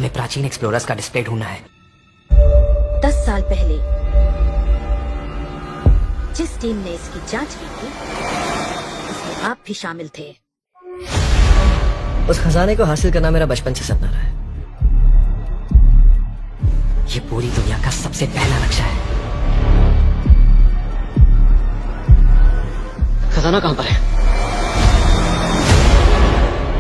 हमें प्राचीन एक्सप्लोरर्स का डिस्प्ले ढूंढना है। 10 साल पहले जिस टीम ने इसकी जांच की थी उसमें आप भी शामिल थे। उस खजाने को हासिल करना मेरा बचपन से सपना रहा है। ये पूरी दुनिया का सबसे पहला नक्शा है। खजाना कहां पर है?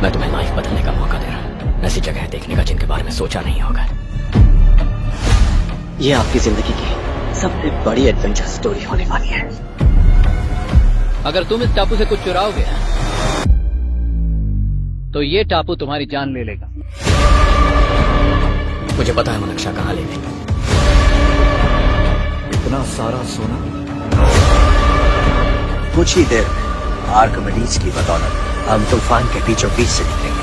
मैं तुम्हें लाइफ बदलने का मौका दे रहा हूं। ऐसी जगह देखने का जिनके बारे में सोचा नहीं होगा। ये आपकी जिंदगी की सबसे बड़ी एडवेंचर स्टोरी होने वाली है। अगर तुम इस टापू से कुछ चुराओगे तो ये टापू तुम्हारी जान ले लेगा। मुझे पता है वो नक्शा कहाँ ले गए। इतना सारा सोना कुछ ही देर में आर्किमिडीज की बदौलत हम तूफान के बीचों बीच से निकलेंगे।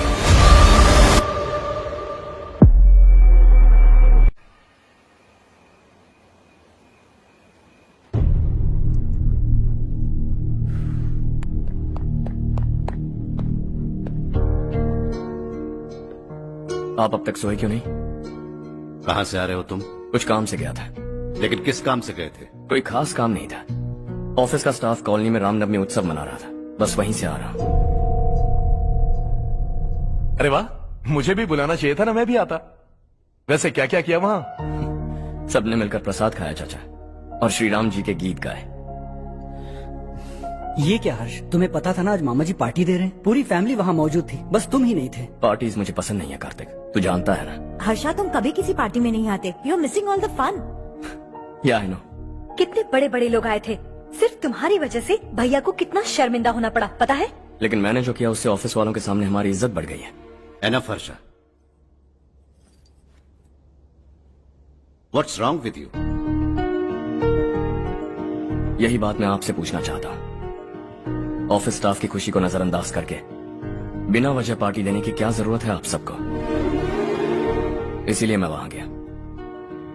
आप अब तक सोए क्यों नहीं? कहां से आ रहे हो तुम? कुछ काम से गया था। लेकिन किस काम से गए थे? कोई खास काम नहीं था। ऑफिस का स्टाफ कॉलोनी में रामनवमी उत्सव मना रहा था, बस वहीं से आ रहा हूं। अरे वाह, मुझे भी बुलाना चाहिए था ना, मैं भी आता। वैसे क्या क्या किया वहां? सबने मिलकर प्रसाद खाया चाचा, और श्री राम जी के गीत गाए। ये क्या हर्ष, तुम्हें पता था ना आज मामा जी पार्टी दे रहे हैं? पूरी फैमिली वहाँ मौजूद थी, बस तुम ही नहीं थे। पार्टीज मुझे पसंद नहीं है कार्तिक, तू जानता है ना। हर्षा, तुम कभी किसी पार्टी में नहीं आते। You are missing all the fun. या आई नो। कितने बड़े बड़े लोग आए थे, सिर्फ तुम्हारी वजह से भैया को कितना शर्मिंदा होना पड़ा, पता है? लेकिन मैंने जो किया उससे ऑफिस वालों के सामने हमारी इज्जत बढ़ गई है। Enough Harsha, what's wrong with you? यही बात मैं आपसे पूछना चाहता हूँ। ऑफिस स्टाफ की खुशी को नजरअंदाज करके बिना वजह पार्टी देने की क्या जरूरत है आप सबको? इसीलिए मैं वहां गया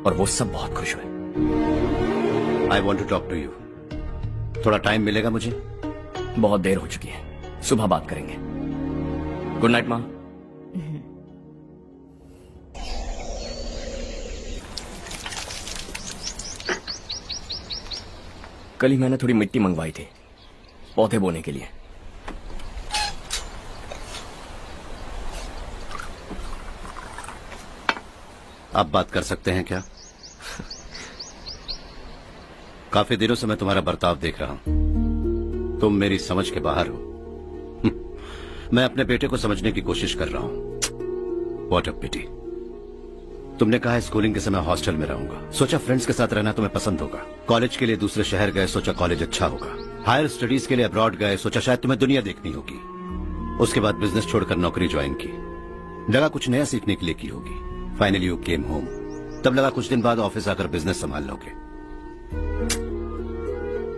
और वो सब बहुत खुश हुए। I want to talk to you. थोड़ा टाइम मिलेगा मुझे? बहुत देर हो चुकी है, सुबह बात करेंगे। गुड नाइट माँ। कल ही मैंने थोड़ी मिट्टी मंगवाई थी पौधे बोने के लिए। आप बात कर सकते हैं क्या? काफी दिनों से मैं तुम्हारा बर्ताव देख रहा हूं। तुम मेरी समझ के बाहर हो। मैं अपने बेटे को समझने की कोशिश कर रहा हूं। व्हाट अ पिटी। तुमने कहा स्कूलिंग के समय हॉस्टल में रहूंगा, सोचा फ्रेंड्स के साथ रहना तुम्हें पसंद होगा। कॉलेज के लिए दूसरे शहर गए, सोचा कॉलेज अच्छा होगा। हायर स्टडीज के लिए अब्रॉड गए, सोचा शायद तुम्हें दुनिया देखनी होगी। उसके बाद बिजनेस छोड़कर नौकरी ज्वाइन की, लगा कुछ नया सीखने के लिए की होगी। फाइनली यू केम होम, तब लगा कुछ दिन बाद ऑफिस आकर बिजनेस संभाल लोगे।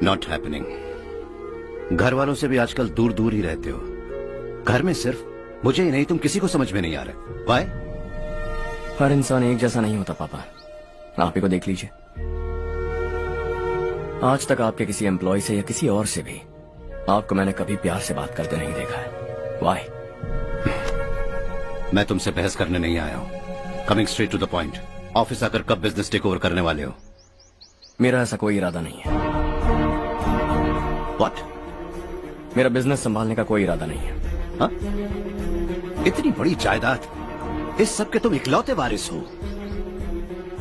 Not happening. घर वालों से भी आजकल दूर दूर ही रहते हो। घर में सिर्फ मुझे ही नहीं, तुम किसी को समझ में नहीं आ रहे। वाई? हर इंसान एक जैसा नहीं होता पापा, आप ही को देख लीजिए। आज तक आपके किसी एम्प्लॉय से या किसी और से भी आपको मैंने कभी प्यार से बात करते नहीं देखा है। वाई? मैं तुमसे बहस करने नहीं आया हूं। Coming straight to the point, office आकर कब बिजनेस टेक ओवर करने वाले हो? मेरा ऐसा कोई इरादा नहीं है। व्हाट? मेरा बिजनेस संभालने का कोई इरादा नहीं है। हा? इतनी बड़ी जायदाद, इस सब के तुम इकलौते वारिस हो।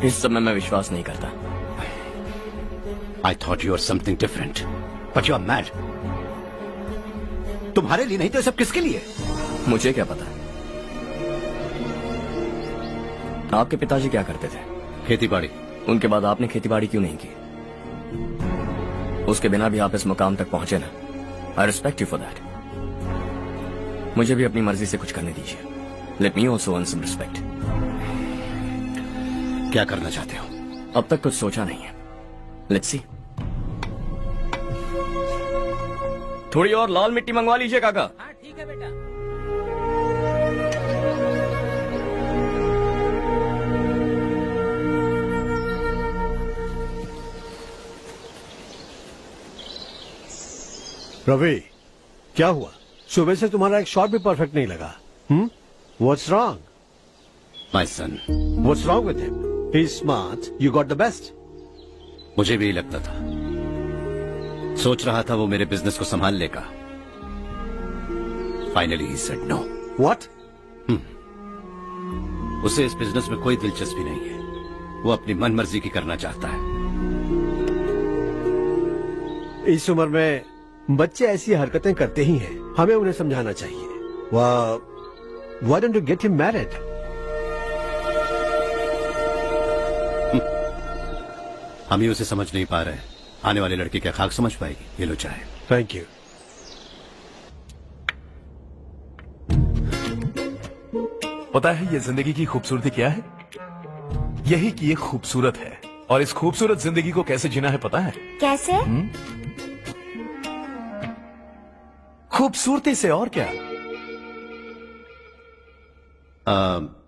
इस सब में मैं विश्वास नहीं करता। I thought you were something different, but you are mad. तुम्हारे लिए नहीं तो सब किसके लिए? मुझे क्या पता। आपके पिताजी क्या करते थे? खेतीबाड़ी। उनके बाद आपने खेतीबाड़ी क्यों नहीं की? उसके बिना भी आप इस मुकाम तक पहुंचे ना। I respect you for that. मुझे भी अपनी मर्जी से कुछ करने दीजिए। Let me also earn some respect. क्या करना चाहते हो? अब तक कुछ सोचा नहीं है। Let's see. थोड़ी और लाल मिट्टी मंगवा लीजिए काका। हाँ ठीक है बेटा। रवि, क्या हुआ? सुबह से तुम्हारा एक शॉट भी परफेक्ट नहीं लगा। What's wrong? My son. What's wrong with him? He's smart. You got the best. मुझे भी यही लगता था। सोच रहा था वो मेरे बिजनेस को संभाल लेगा। Finally he said no. What? उसे इस बिजनेस में कोई दिलचस्पी नहीं है। वो अपनी मनमर्जी की करना चाहता है। इस उम्र में बच्चे ऐसी हरकतें करते ही हैं। हमें उन्हें समझाना चाहिए। Why don't you get him married? हम ही उसे समझ नहीं पा रहे। आने वाली लड़की क्या खाक समझ पाएगी? ये लो चाहे। Thank you. पता है ये जिंदगी की खूबसूरती क्या है? यही कि ये खूबसूरत है, और इस खूबसूरत जिंदगी को कैसे जीना है पता है? कैसे? खूबसूरती से, और क्या।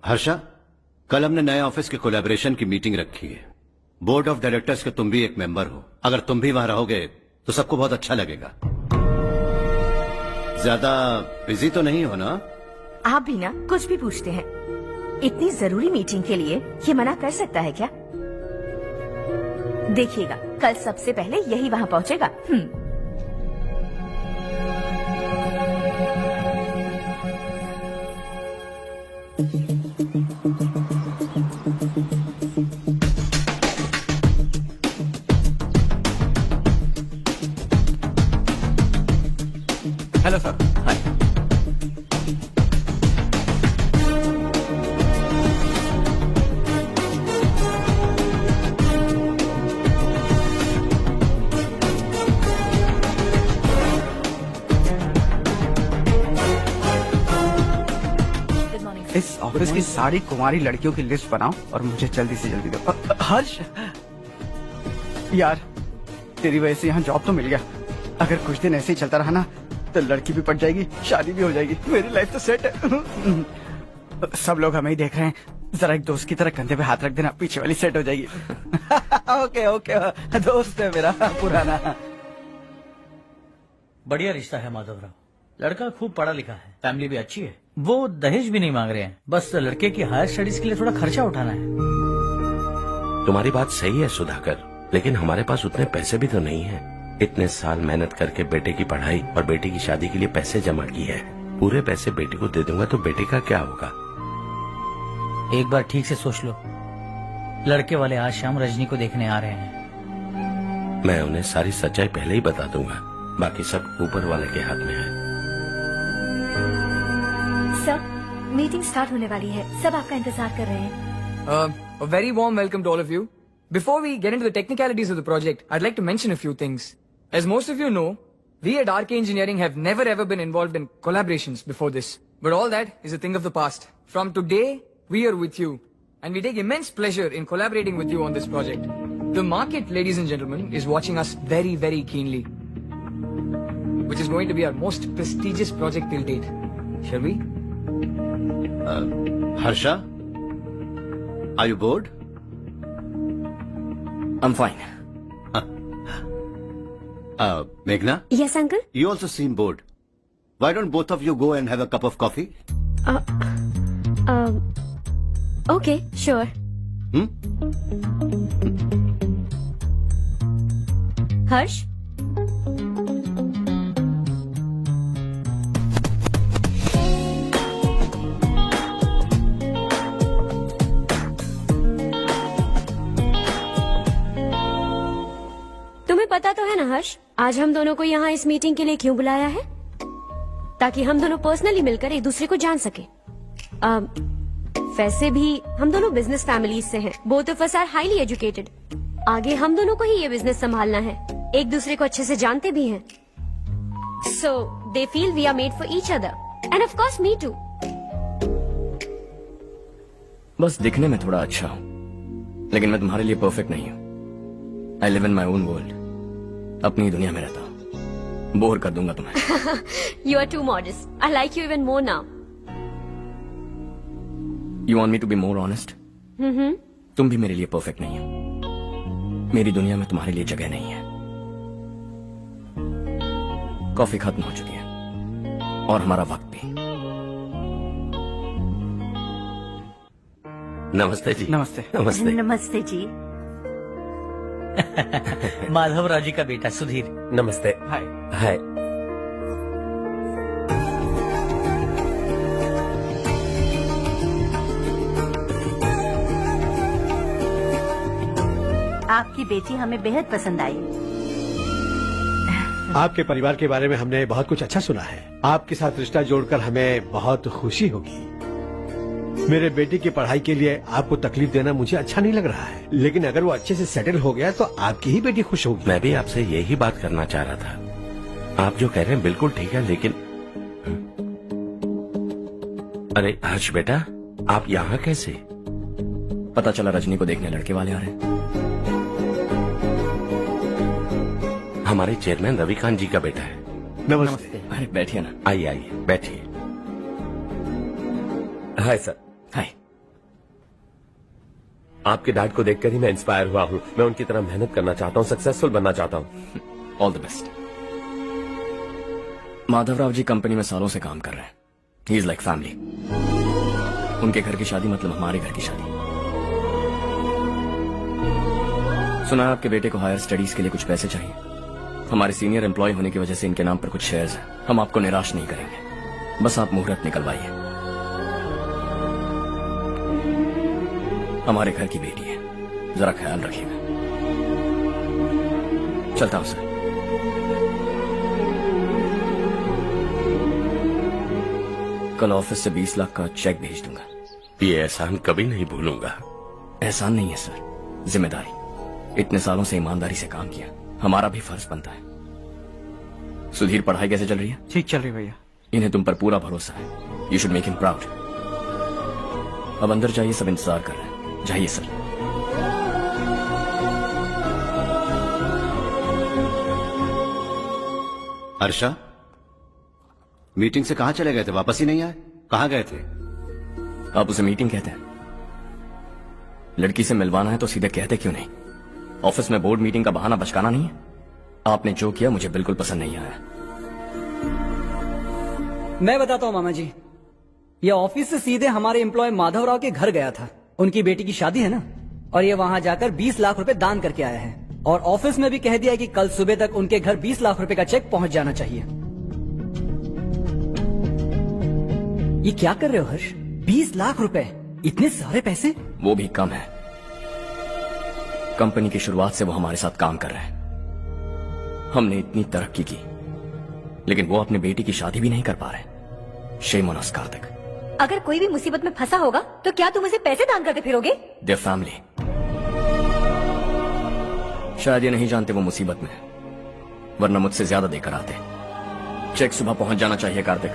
हर्षा, कल हमने नए ऑफिस के कोलैबोरेशन की मीटिंग रखी है। बोर्ड ऑफ डायरेक्टर्स के तुम भी एक मेंबर हो। अगर तुम भी वहां रहोगे तो सबको बहुत अच्छा लगेगा। ज्यादा बिजी तो नहीं हो ना? आप भी ना कुछ भी पूछते हैं। इतनी जरूरी मीटिंग के लिए ये मना कर सकता है क्या? देखिएगा कल सबसे पहले यही वहाँ पहुँचेगा। Hello sir. हाय। इस ऑफिस की सारी कुंवारी लड़कियों की लिस्ट बनाओ और मुझे जल्दी से जल्दी दो। हर्ष यार, तेरी वजह से यहाँ जॉब तो मिल गया। अगर कुछ दिन ऐसे ही चलता रहा ना तो लड़की भी पट जाएगी, शादी भी हो जाएगी, मेरी लाइफ तो सेट है। सब लोग हमें ही देख रहे हैं, जरा एक दोस्त की तरह कंधे पे हाथ रख देना, पीछे वाली सेट हो जाएगी। ओके ओके, दोस्त है मेरा पुराना। बढ़िया रिश्ता है माधवराव। लड़का खूब पढ़ा लिखा है, फैमिली भी अच्छी है। वो दहेज भी नहीं मांग रहे हैं, बस लड़के की हायर स्टडीज के लिए थोड़ा खर्चा उठाना है। तुम्हारी बात सही है सुधाकर, लेकिन हमारे पास उतने पैसे भी तो नहीं है। इतने साल मेहनत करके बेटे की पढ़ाई और बेटे की शादी के लिए पैसे जमा किए हैं। पूरे पैसे बेटे को दे दूंगा तो बेटे का क्या होगा? एक बार ठीक से सोच लो। लड़के वाले आज शाम रजनी को देखने आ रहे हैं। मैं उन्हें सारी सच्चाई पहले ही बता दूंगा, बाकी सब ऊपर वाले के हाथ में है। सर, मीटिंग स्टार्ट होने वाली है, सब आपका इंतजार कर रहे हैं। A very warm welcome to all of you. Before we get into the technicalities of the project, I'd like to mention a few things. As most of you know, we at RK Engineering have never ever been involved in collaborations before this. But all that is a thing of the past. From today, we are with you. And we take immense pleasure in collaborating with you on this project. The market, ladies and gentlemen, is watching us very, very keenly. Which is going to be our most prestigious project till date. Shall we? Harsha? Are you bored? I'm fine. Meghna? Yes, uncle. You also seem bored. Why don't both of you go and have a cup of coffee? Okay, sure. Harsh? तुम्हें पता तो है ना हर्ष, आज हम दोनों को यहाँ इस मीटिंग के लिए क्यों बुलाया है? ताकि हम दोनों पर्सनली मिलकर एक दूसरे को जान सके। वैसे भी हम दोनों बिजनेस फैमिलीज से हैं। Both of us are highly educated. आगे हम दोनों को ही ये बिजनेस संभालना है। एक दूसरे को अच्छे से जानते भी हैं। So they feel we are made for each other and of course me too. बस दिखने में थोड़ा अच्छा हूँ, लेकिन मैं तुम्हारे लिए परफेक्ट नहीं हूँ। I live in my own world. अपनी दुनिया में रहता हूँ। बोर कर दूंगा तुम्हें। You are too modest. I like you even more now. You want me to be more honest? तुम भी मेरे लिए परफेक्ट नहीं हो। मेरी दुनिया में तुम्हारे लिए जगह नहीं है। कॉफी खत्म हो चुकी है और हमारा वक्त भी। नमस्ते जी। नमस्ते। नमस्ते। नमस्ते जी। माधवराव जी का बेटा सुधीर। नमस्ते। हाय। हाय। आपकी बेटी हमें बेहद पसंद आई। आपके परिवार के बारे में हमने बहुत कुछ अच्छा सुना है। आपके साथ रिश्ता जोड़कर हमें बहुत खुशी होगी। मेरे बेटे की पढ़ाई के लिए आपको तकलीफ देना मुझे अच्छा नहीं लग रहा है, लेकिन अगर वो अच्छे से सेटल हो गया तो आपकी ही बेटी खुश होगी। मैं भी आपसे यही बात करना चाह रहा था। आप जो कह रहे हैं बिल्कुल ठीक है, लेकिन अरे हर्ष बेटा, आप यहाँ कैसे? पता चला रजनी को देखने लड़के वाले आ रहे हैं। हमारे चेयरमैन रविकांत जी का बेटा है। नमस्ते। अरे बैठिए ना। आइए आइए बैठिए। Hi sir. हाय। आपके डैड को देखकर ही मैं इंस्पायर हुआ हूँ। मैं उनकी तरह मेहनत करना चाहता हूँ, सक्सेसफुल बनना चाहता हूँ। All the best. Madhavrao ji company में सालों से काम कर रहे हैं। He is like family. उनके घर की शादी मतलब हमारे घर की शादी। सुना है आपके बेटे को हायर स्टडीज के लिए कुछ पैसे चाहिए। हमारे सीनियर एम्प्लॉय होने की वजह से इनके नाम पर कुछ शेयर्स हैं। हम आपको निराश नहीं करेंगे, बस आप मुहूर्त निकलवाइए। हमारे घर की बेटी है, जरा ख्याल रखिएगा। चलता हूं सर। कल ऑफिस से 20 लाख का चेक भेज दूंगा। ये एहसान कभी नहीं भूलूंगा। एहसान नहीं है सर, जिम्मेदारी। इतने सालों से ईमानदारी से काम किया, हमारा भी फर्ज बनता है। सुधीर, पढ़ाई कैसे चल रही है? ठीक चल रही भैया। इन्हें तुम पर पूरा भरोसा है। You should make him proud. अब अंदर जाइए, सब इंतजार कर रहे हैं। जाइए सर। हर्षा, मीटिंग से कहाँ चले गए थे? वापस ही नहीं आए? कहाँ गए थे? आप उसे मीटिंग कहते हैं? लड़की से मिलवाना है तो सीधे कहते क्यों नहीं? ऑफिस में बोर्ड मीटिंग का बहाना बचकाना नहीं है। आपने जो किया मुझे बिल्कुल पसंद नहीं आया। मैं बताता हूँ मामा जी, ये ऑफिस से सीधे हमारे एम्प्लॉय माधवराव के घर गया था। उनकी बेटी की शादी है ना, और ये वहां जाकर 20 लाख रुपए दान करके आया है। और ऑफिस में भी कह दिया कि कल सुबह तक उनके घर 20 लाख रुपए का चेक पहुंच जाना चाहिए। ये क्या कर रहे हो हर्ष? 20 लाख रुपए, इतने सारे पैसे? वो भी कम है। कंपनी की शुरुआत से वो हमारे साथ काम कर रहे हैं। हमने इतनी तरक्की की, लेकिन वो अपने बेटी की शादी भी नहीं कर पा रहे। Shame on us Kartik. अगर कोई भी मुसीबत में फंसा होगा तो क्या तुम उसे पैसे दान करते फिरोगे? Their family. शायद ये नहीं जानते वो मुसीबत में है, वरना मुझसे ज्यादा देकर आते। चेक सुबह पहुंच जाना चाहिए कार्तिक।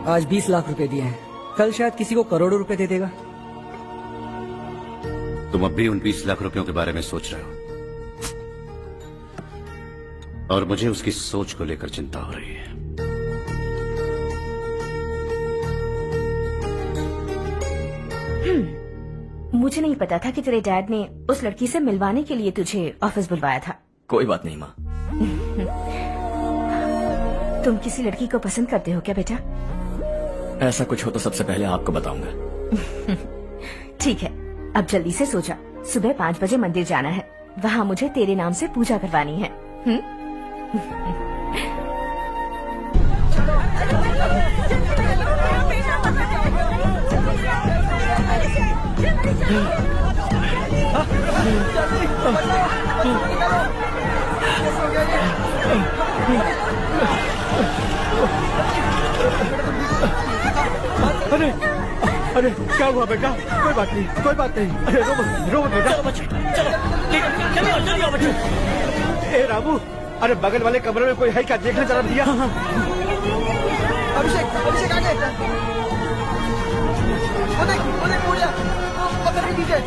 आज 20 लाख रुपए दिए हैं, कल शायद किसी को करोड़ों रुपए दे देगा। तुम अब भी उन 20 लाख रुपयों के बारे में सोच रहे हो, और मुझे उसकी सोच को लेकर चिंता हो रही है। मुझे नहीं पता था कि तेरे डैड ने उस लड़की से मिलवाने के लिए तुझे ऑफिस बुलवाया था। कोई बात नहीं माँ। तुम किसी लड़की को पसंद करते हो क्या बेटा? ऐसा कुछ हो तो सबसे पहले आपको बताऊंगा। ठीक है, अब जल्दी से सो जा। सुबह 5 बजे मंदिर जाना है, वहाँ मुझे तेरे नाम से पूजा करवानी है। अरे अरे क्या हुआ बेटा? कोई बात नहीं, कोई बात नहीं। अरे रो मत बेटा। चलो बच्चे, चलो जल्दी आओ बच्चे। ए रामू, अरे बगल वाले कमरे में कोई है क्या? देखना जरा भैया। अभिषेक, अभिषेक आगे। वो देख पूजा, वो पत्थर के नीचे।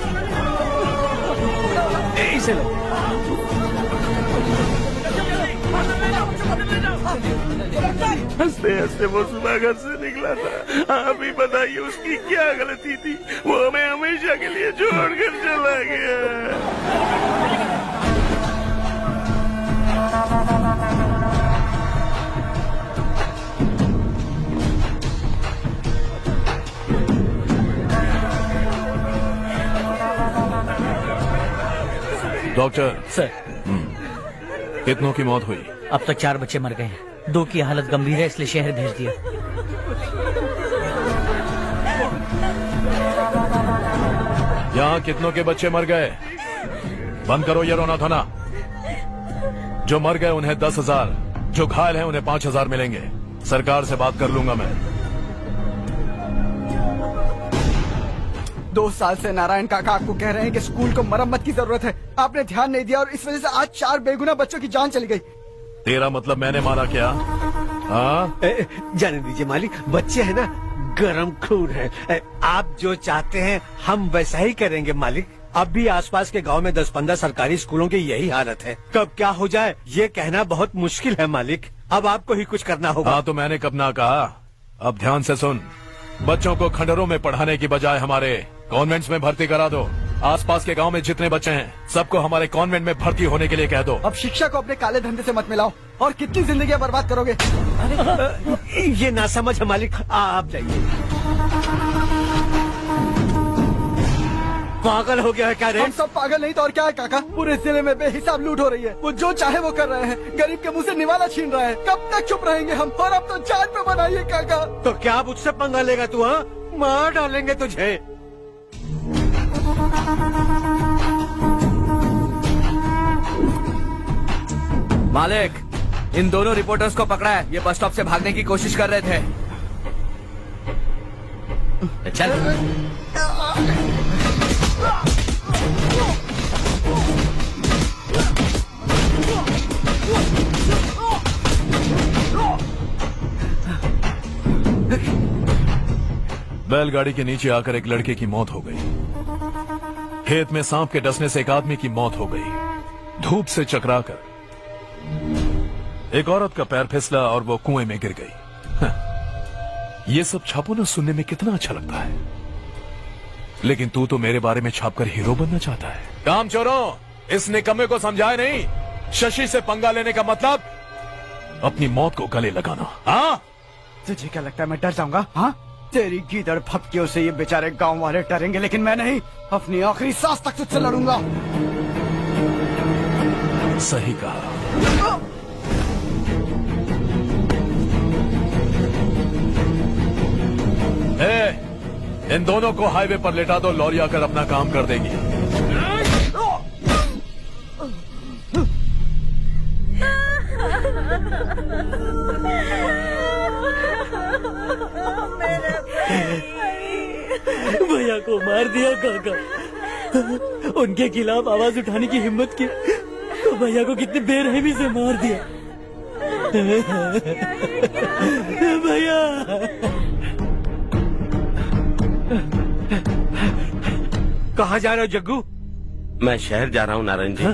इसे लो। हंसते हंसते वो सुबह घर से निकला था। आप ही बताइए उसकी क्या गलती थी? वो हमें हमेशा के लिए छोड़कर चला गया। डॉक्टर सर कितनों की मौत हुई? अब तक 4 बच्चे मर गए हैं, 2 की हालत गंभीर है, इसलिए शहर भेज दिया। यहाँ कितनों के बच्चे मर गए? बंद करो ये रोना धोना। जो मर गए उन्हें 10,000, जो घायल हैं उन्हें 5,000 मिलेंगे। सरकार से बात कर लूंगा मैं। 2 साल से नारायण काका आपको कह रहे हैं कि स्कूल को मरम्मत की जरूरत है। आपने ध्यान नहीं दिया और इस वजह से आज 4 बेगुनाह बच्चों की जान चली गई। तेरा मतलब मैंने मारा क्या? हाँ, जाने दीजिए मालिक, बच्चे हैं ना, गरम खून है। आप जो चाहते हैं हम वैसा ही करेंगे मालिक। अब भी आसपास के गांव में 10-15 सरकारी स्कूलों की यही हालत है। कब क्या हो जाए ये कहना बहुत मुश्किल है मालिक। अब आपको ही कुछ करना होगा। हाँ तो मैंने कब ना कहा। अब ध्यान से सुन, बच्चों को खंडरों में पढ़ाने की बजाय हमारे कॉन्वेंट्स में भर्ती करा दो। आसपास के गांव में जितने बच्चे हैं सबको हमारे कॉन्वेंट में भर्ती होने के लिए कह दो। अब शिक्षा को अपने काले धंधे से मत मिलाओ। और कितनी जिंदगियां बर्बाद करोगे? ये ना समझ है मालिक, आप जाइए। पागल हो गया है क्या रे? हम सब पागल नहीं तो और क्या है काका। पूरे जिले में बेहिसाब लूट हो रही है। वो जो चाहे वो कर रहे हैं। गरीब के मुंह से निवाला छीन रहा है। कब तक चुप रहेंगे हम? और अब तो जान पे बनाइए काका। तो क्या मुझसे पंगा लेगा तू? हाँ, मार डालेंगे तुझे। मालिक, इन दोनों रिपोर्टर्स को पकड़ा है। ये बस स्टॉप से भागने की कोशिश कर रहे थे। चल। बैलगाड़ी के नीचे आकर एक लड़के की मौत हो गई। खेत में सांप के डसने से एक आदमी की मौत हो गई। धूप से चकराकर एक औरत का पैर फिसला और वो कुएं में गिर गई। ये सब छापो ना, सुनने में कितना अच्छा लगता है। लेकिन तू तो मेरे बारे में छापकर हीरो बनना चाहता है। काम चोरों, इस निकम्मे को समझाए नहीं। शशि से पंगा लेने का मतलब अपनी मौत को गले लगाना। हाँ, तुझे क्या लगता है मैं डर जाऊंगा? हाँ, तेरी गीदड़ फपकियों से ये बेचारे गांव वाले डरेंगे, लेकिन मैं नहीं। अपनी आखिरी सांस तक तुझसे लड़ूंगा। सही कहा। इन दोनों को हाईवे पर लेटा दो, लॉरी आकर अपना काम कर देगी। भैया को मार दिया काका। उनके खिलाफ आवाज उठाने की हिम्मत की तो भैया को कितनी बेरहमी से मार दिया। भैया कहाँ जा रहे हो जग्गू? मैं शहर जा रहा हूँ नारायण जी।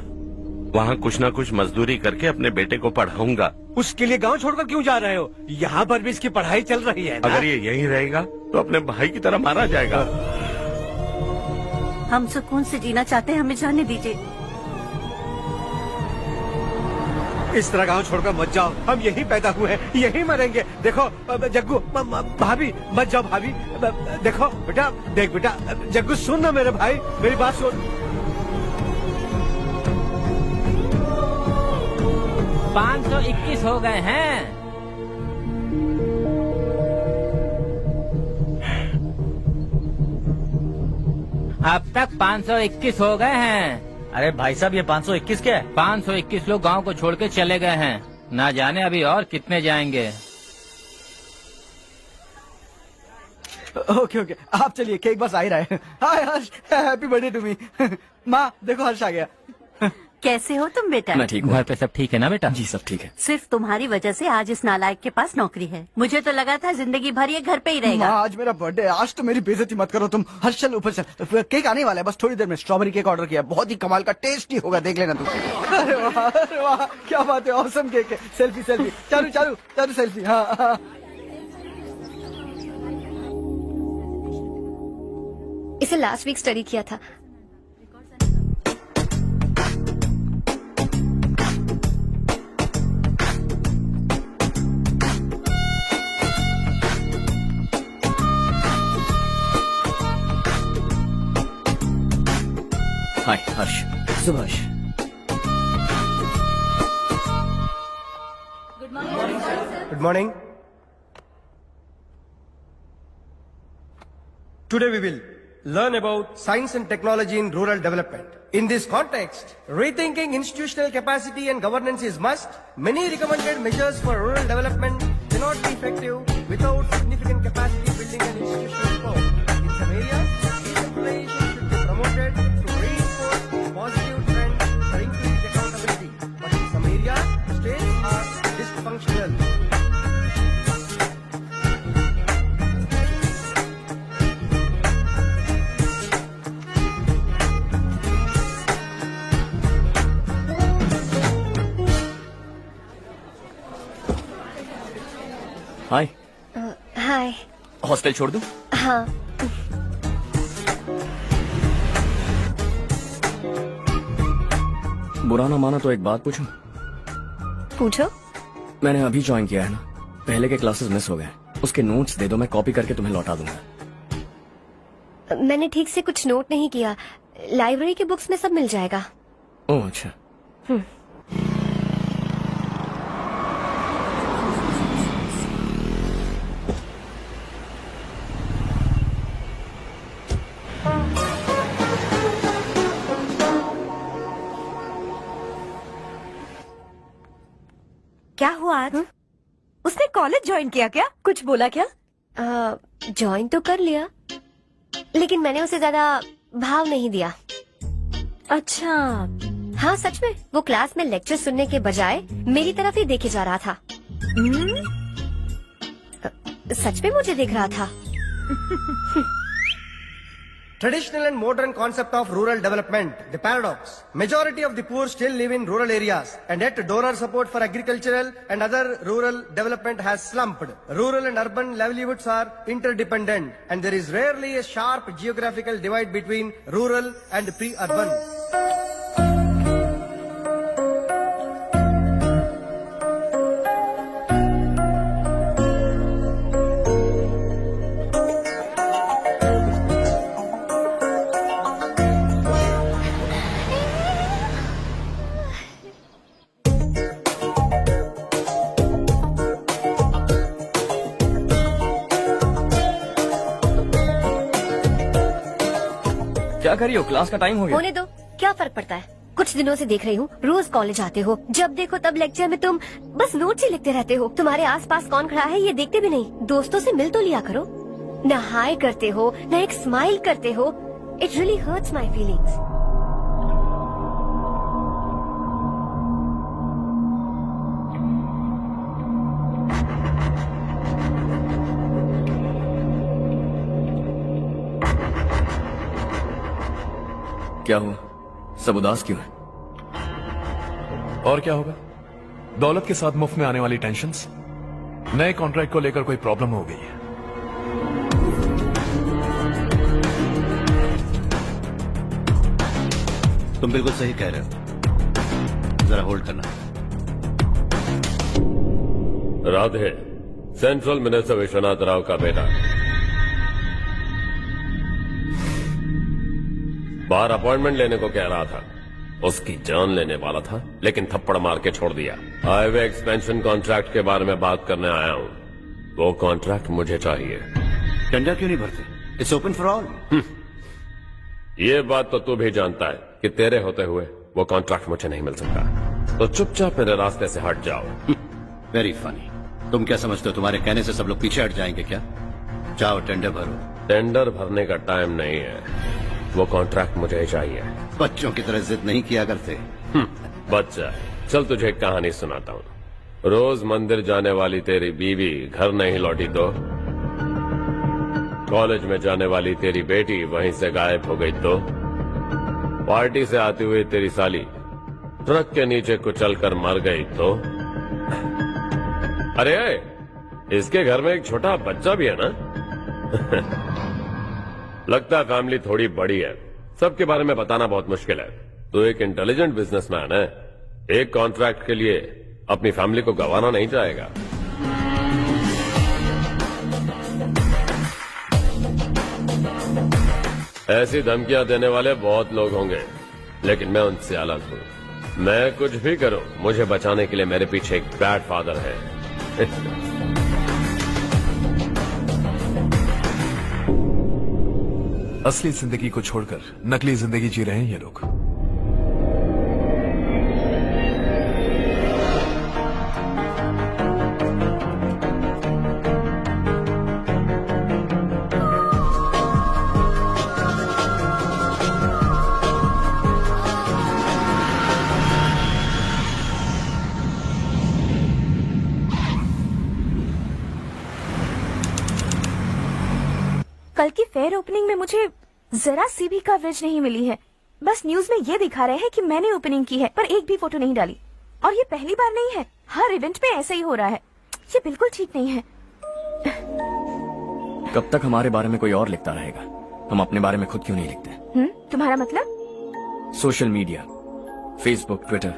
वहाँ कुछ ना कुछ मजदूरी करके अपने बेटे को पढ़ाऊंगा। उसके लिए गांव छोड़कर क्यों जा रहे हो? यहाँ पर भी इसकी पढ़ाई चल रही है ना? अगर ये यहीं रहेगा तो अपने भाई की तरह मारा जाएगा। हम सुकून से जीना चाहते हैं, हमें जाने दीजिए। इस तरह गांव छोड़कर मत जाओ। हम यहीं पैदा हुए हैं, यहीं मरेंगे। देखो जग्गू, भाभी मत जाओ। भाभी देखो बेटा, देख बेटा, जग्गू सुन ना मेरे भाई, मेरी बात सुन। 521 हो गए हैं। अब तक 521 हो गए हैं। अरे भाई साहब, ये 521 क्या है? 521 लोग गांव को छोड़ के चले गए हैं। ना जाने अभी और कितने जाएंगे। ओके ओके, आप चलिए, केक बस आ ही रहा है। हाय हर्ष, हैप्पी बर्थडे टू मी। माँ देखो, हर्ष आ गया। कैसे हो तुम बेटा? मैं ठीक हूँ। घर पे सब ठीक है ना बेटा? जी सब ठीक है। सिर्फ तुम्हारी वजह से आज इस नालायक के पास नौकरी है। मुझे तो लगा था जिंदगी भर ये घर पे ही रहेगा। माँ आज मेरा बर्थडे, आज तो मेरी बेइज्जती मत करो तुम। हर्ष चल ऊपर चल, केक आने वाला है बस थोड़ी देर में। स्ट्रॉबेरी केक ऑर्डर किया, बहुत ही कमाल का टेस्टी होगा, देख लेना तुम। अरे वाह, क्या बात है, ऑसम केक है। सेल्फी सेल्फी, चालू चालू चालू सेल्फी। हाँ हाँ, इसे लास्ट वीक स्टडी किया था। Hi Harsh. Subhash, Good morning. Today we will learn about science and technology in rural development. In this context, rethinking institutional capacity and governance is must. Many recommended measures for rural development cannot be effective without significant capacity building and institutional support. In some areas, decentralization should be promoted to reinforce positive trends for increased accountability. But in some areas, states are dysfunctional. Hi hi. Hostel छोड़ दूं? हाँ। बुरा ना माना तो एक बात पूछूं? पूछो। मैंने अभी ज्वाइन किया है ना, पहले के क्लासेस मिस हो गए, उसके नोट्स दे दो, मैं कॉपी करके तुम्हें लौटा दूंगा। मैंने ठीक से कुछ नोट नहीं किया, लाइब्रेरी की बुक्स में सब मिल जाएगा। ओह अच्छा। क्या हुआ आज? उसने कॉलेज ज्वाइन किया क्या? कुछ बोला क्या? ज्वाइन तो कर लिया, लेकिन मैंने उसे ज्यादा भाव नहीं दिया। अच्छा। हाँ सच में, वो क्लास में लेक्चर सुनने के बजाय मेरी तरफ ही देखे जा रहा था। सच में मुझे देख रहा था। Traditional and modern concept of rural development, the paradox. Majority of the poor still live in rural areas, and yet donor support for agricultural and other rural development has slumped. Rural and urban livelihoods are interdependent, and there is rarely a sharp geographical divide between rural and pre-urban. क्या कर रही हो? Class का time हो गया। होने दो, क्या फर्क पड़ता है? कुछ दिनों से देख रही हूँ, रोज कॉलेज आते हो, जब देखो तब लेक्चर में तुम बस नोट्स ही लिखते रहते हो। तुम्हारे आसपास कौन खड़ा है ये देखते भी नहीं। दोस्तों से मिल तो लिया करो। न हाय करते हो, न एक स्माइल करते हो। It really hurts my feelings. क्या हुआ? सब उदास क्यों है? और क्या होगा? दौलत के साथ मुफ्त में आने वाली टेंशन्स। नए कॉन्ट्रैक्ट को लेकर कोई प्रॉब्लम हो गई है। तुम बिल्कुल सही कह रहे हो, जरा होल्ड करना। राधे, सेंट्रल मिनिस्टर विश्वनाथ राव का बेटा, बाहर अपॉइंटमेंट लेने को कह रहा था। उसकी जान लेने वाला था, लेकिन थप्पड़ मार के छोड़ दिया। हाईवे एक्सपेंशन कॉन्ट्रैक्ट के बारे में बात करने आया हूँ। वो कॉन्ट्रैक्ट मुझे चाहिए। टेंडर क्यों नहीं भरते? It's open for all. ये बात तो तू भी जानता है कि तेरे होते हुए वो कॉन्ट्रैक्ट मुझे नहीं मिल सकता। तो चुपचाप मेरे रास्ते से हट जाओ। Very funny. तुम क्या समझते हो तुम्हारे कहने से सब लोग पीछे हट जाएंगे क्या? जाओ टेंडर भरो। टेंडर भरने का टाइम नहीं है, वो कॉन्ट्रैक्ट मुझे चाहिए। बच्चों की तरह जिद नहीं किया करते। बच्चा, चल तुझे एक कहानी सुनाता हूँ। रोज मंदिर जाने वाली तेरी बीवी घर नहीं लौटी तो, कॉलेज में जाने वाली तेरी बेटी वहीं से गायब हो गई तो, पार्टी से आती हुई तेरी साली ट्रक के नीचे कुचलकर मर गई तो। अरे इसके घर में एक छोटा बच्चा भी है ना। लगता है फैमिली थोड़ी बड़ी है, सबके बारे में बताना बहुत मुश्किल है। तो एक इंटेलिजेंट बिजनेसमैन है, एक कॉन्ट्रैक्ट के लिए अपनी फैमिली को गंवाना नहीं चाहेगा। ऐसी धमकियां देने वाले बहुत लोग होंगे, लेकिन मैं उनसे अलग हूं। मैं कुछ भी करूं, मुझे बचाने के लिए मेरे पीछे एक बैड फादर है। असली जिंदगी को छोड़कर नकली जिंदगी जी रहे हैं ये लोग। कल की फेयर ओपनिंग में मुझे जरा सी भी कवरेज नहीं मिली है। बस न्यूज में ये दिखा रहे हैं कि मैंने ओपनिंग की है, पर एक भी फोटो नहीं डाली। और ये पहली बार नहीं है, हर इवेंट में ऐसा ही हो रहा है। ये बिल्कुल ठीक नहीं है। कब तक हमारे बारे में कोई और लिखता रहेगा? हम अपने बारे में खुद क्यों नहीं लिखते? तुम्हारा मतलब? सोशल मीडिया, फेसबुक, ट्विटर,